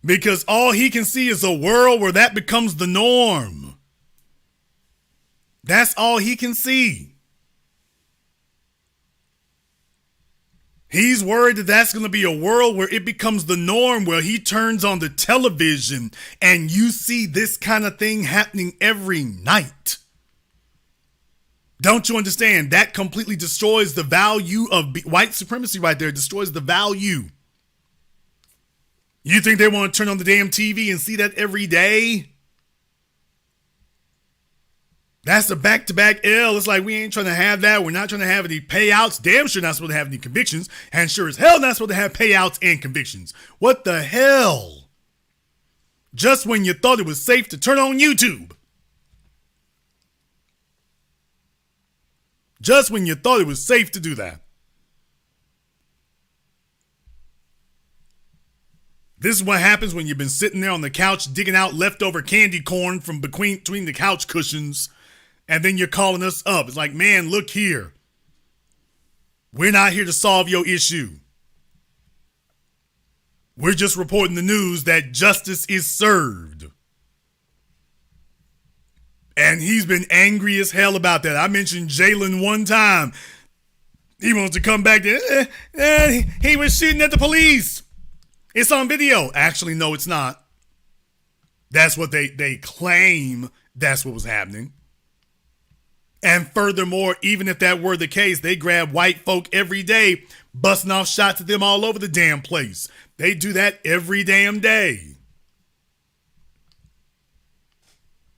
Because all he can see is a world where that becomes the norm. That's all he can see. He's worried that that's going to be a world where it becomes the norm, where he turns on the television and you see this kind of thing happening every night. Don't you understand? That completely destroys the value of white supremacy right there. It destroys the value. You think they want to turn on the damn TV and see that every day? That's a back-to-back L. It's like we ain't trying to have that. We're not trying to have any payouts. Damn sure not supposed to have any convictions. And sure as hell not supposed to have payouts and convictions. What the hell? Just when you thought it was safe to turn on YouTube. Just when you thought it was safe to do that. This is what happens when you've been sitting there on the couch digging out leftover candy corn from between the couch cushions. And then you're calling us up. It's like, man, look here. We're not here to solve your issue. We're just reporting the news that justice is served. And he's been angry as hell about that. I mentioned Jalen one time. He wants to come back there. He was shooting at the police. It's on video. Actually, no, it's not. That's what they claim that's what was happening. And furthermore, even if that were the case, they grab white folk every day, busting off shots at them all over the damn place. They do that every damn day.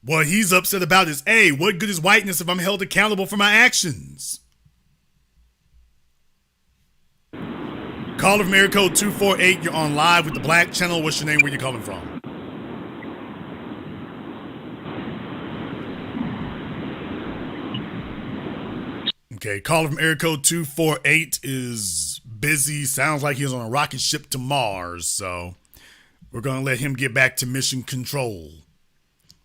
What he's upset about is, hey, what good is whiteness if I'm held accountable for my actions? Caller from area code 248, you're on live with the Black Channel. What's your name? Where you calling from? Okay, caller from area code 248 is busy. Sounds like he's on a rocket ship to Mars, so we're going to let him get back to mission control.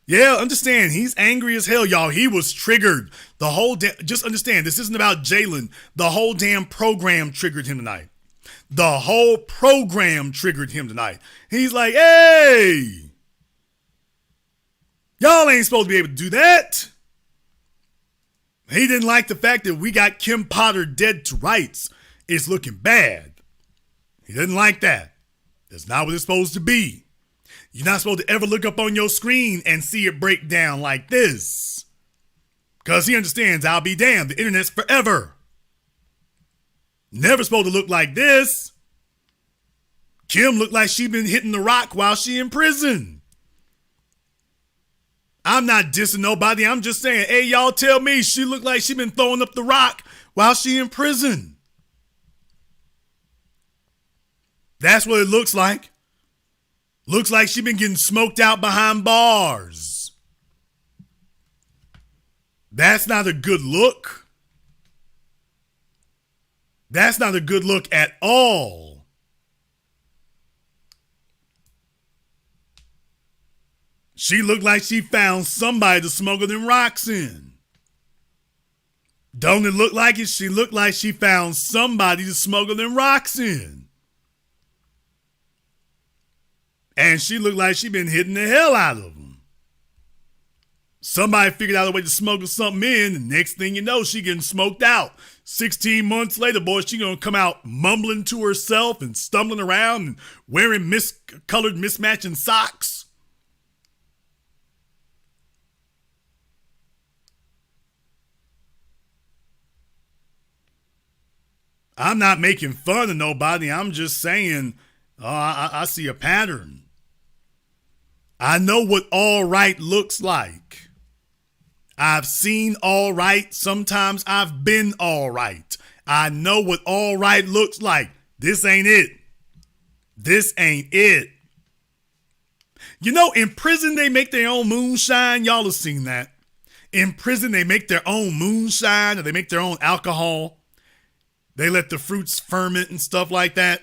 Yeah, understand, he's angry as hell, y'all. He was triggered. The whole just understand, this isn't about Jalen. The whole damn program triggered him tonight. The whole program triggered him tonight. He's like, hey, y'all ain't supposed to be able to do that. He didn't like the fact that we got Kim Potter dead to rights. It's looking bad. He didn't like that. That's not what it's supposed to be. You're not supposed to ever look up on your screen and see it break down like this. Because he understands, I'll be damned, the internet's forever. Never supposed to look like this. Kim looked like she been hitting the rock while she in prison. I'm not dissing nobody. I'm just saying, hey, y'all tell me she looked like she been throwing up the rock while she in prison. That's what it looks like. Looks like she been getting smoked out behind bars. That's not a good look. That's not a good look at all. She looked like she found somebody to smuggle them rocks in. Don't it look like it? She looked like she found somebody to smuggle them rocks in. And she looked like she been hitting the hell out of them. Somebody figured out a way to smuggle something in. The next thing you know, she getting smoked out. 16 months later, boy, she gonna come out mumbling to herself and stumbling around and wearing miscolored, mismatching socks. I'm not making fun of nobody. I'm just saying, I see a pattern. I know what all right looks like. I've seen all right. Sometimes I've been all right. I know what all right looks like. This ain't it. This ain't it. You know, in prison, they make their own moonshine. Y'all have seen that. In prison, they make their own moonshine or they make their own alcohol. They let the fruits ferment and stuff like that.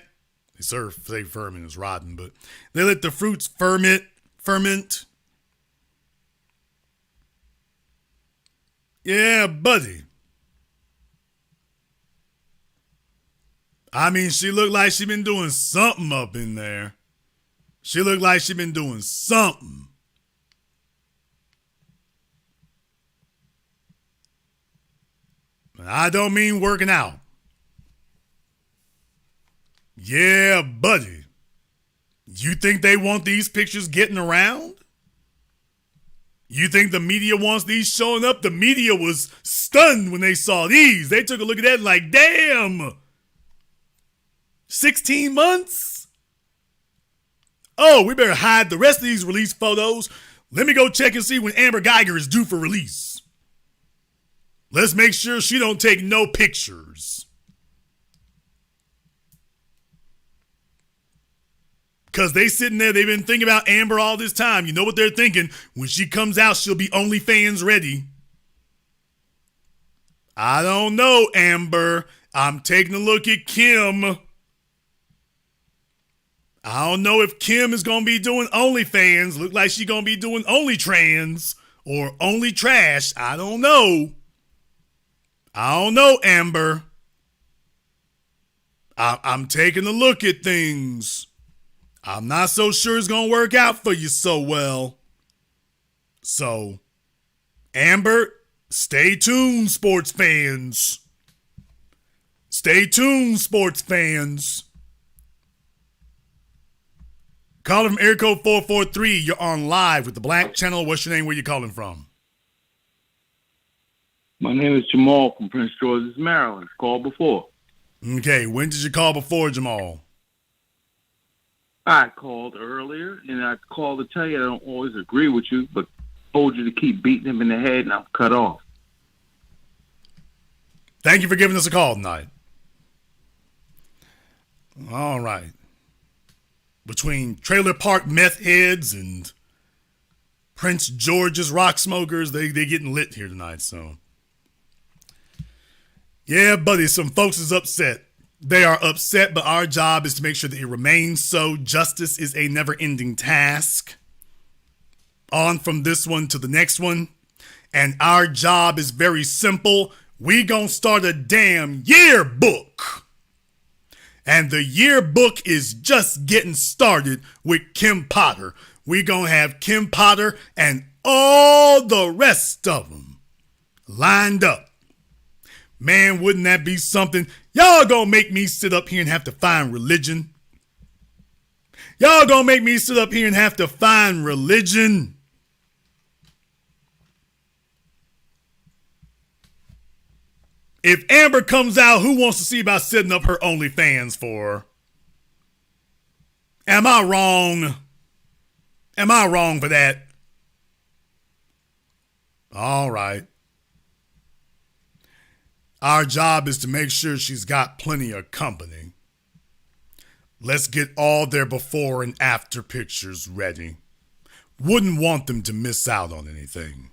They say ferment is rotten, but they let the fruits ferment. Yeah, buddy. I mean, she looked like she been doing something up in there. She looked like she been doing something. And I don't mean working out. Yeah, buddy. You think they want these pictures getting around? You think the media wants these showing up? The media was stunned when they saw these. They took a look at that like, damn. 16 months? Oh, we better hide the rest of these release photos. Let me go check and see when Amber Geiger is due for release. Let's make sure she don't take no pictures. Because they sitting there, they've been thinking about Amber all this time. You know what they're thinking? When she comes out, she'll be OnlyFans ready. I don't know, Amber. I'm taking a look at Kim. I don't know if Kim is going to be doing OnlyFans. Look like she's going to be doing OnlyTrans or Only Trash. I don't know. I don't know, Amber. I'm taking a look at things. I'm not so sure it's going to work out for you so well. So, Amber, stay tuned, sports fans. Stay tuned, sports fans. Calling from area code 443. You're on live with the Black Channel. What's your name? Where you calling from? My name is Jamal from Prince George's, Maryland. Called before. Okay, when did you call before, Jamal? I called earlier, and I called to tell you I don't always agree with you, but told you to keep beating him in the head, and I'm cut off. Thank you for giving us a call tonight. All right. Between trailer park meth heads and Prince George's rock smokers, they getting lit here tonight, so. Yeah, buddy, some folks is upset. They are upset, but our job is to make sure that it remains so. Justice is a never-ending task. On from this one to the next one. And our job is very simple. We gonna start a damn yearbook. And the yearbook is just getting started with Kim Potter. We gonna have Kim Potter and all the rest of them lined up. Man, wouldn't that be something? Y'all gonna make me sit up here and have to find religion. Y'all gonna make me sit up here and have to find religion. If Amber comes out, who wants to see about setting up her OnlyFans for her? Am I wrong? Am I wrong for that? All right. Our job is to make sure she's got plenty of company. Let's get all their before and after pictures ready. Wouldn't want them to miss out on anything.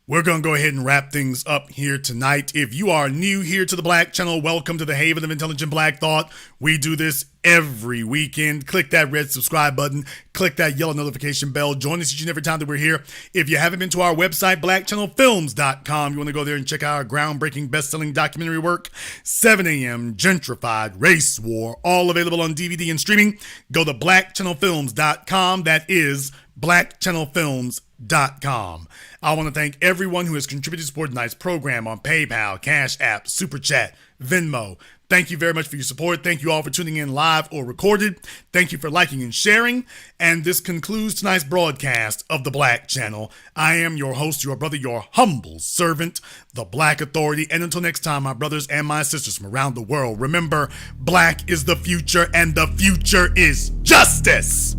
We're going to go ahead and wrap things up here tonight. If you are new here to the Black Channel, welcome to the Haven of Intelligent Black Thought. We do this every weekend. Click that red subscribe button. Click that yellow notification bell. Join us each and every time that we're here. If you haven't been to our website, blackchannelfilms.com, you want to go there and check out our groundbreaking best-selling documentary work, 7 a.m., Gentrified, Race War, all available on DVD and streaming. Go to blackchannelfilms.com. That is blackchannelfilms.com. I want to thank everyone who has contributed to support tonight's program on PayPal, CashApp, Super Chat, Venmo. Thank you very much for your support. Thank you all for tuning in live or recorded. Thank you for liking and sharing. And this concludes tonight's broadcast of the Black Channel. I am your host, your brother, your humble servant, the Black Authority. And until next time, my brothers and my sisters from around the world, remember, black is the future and the future is justice.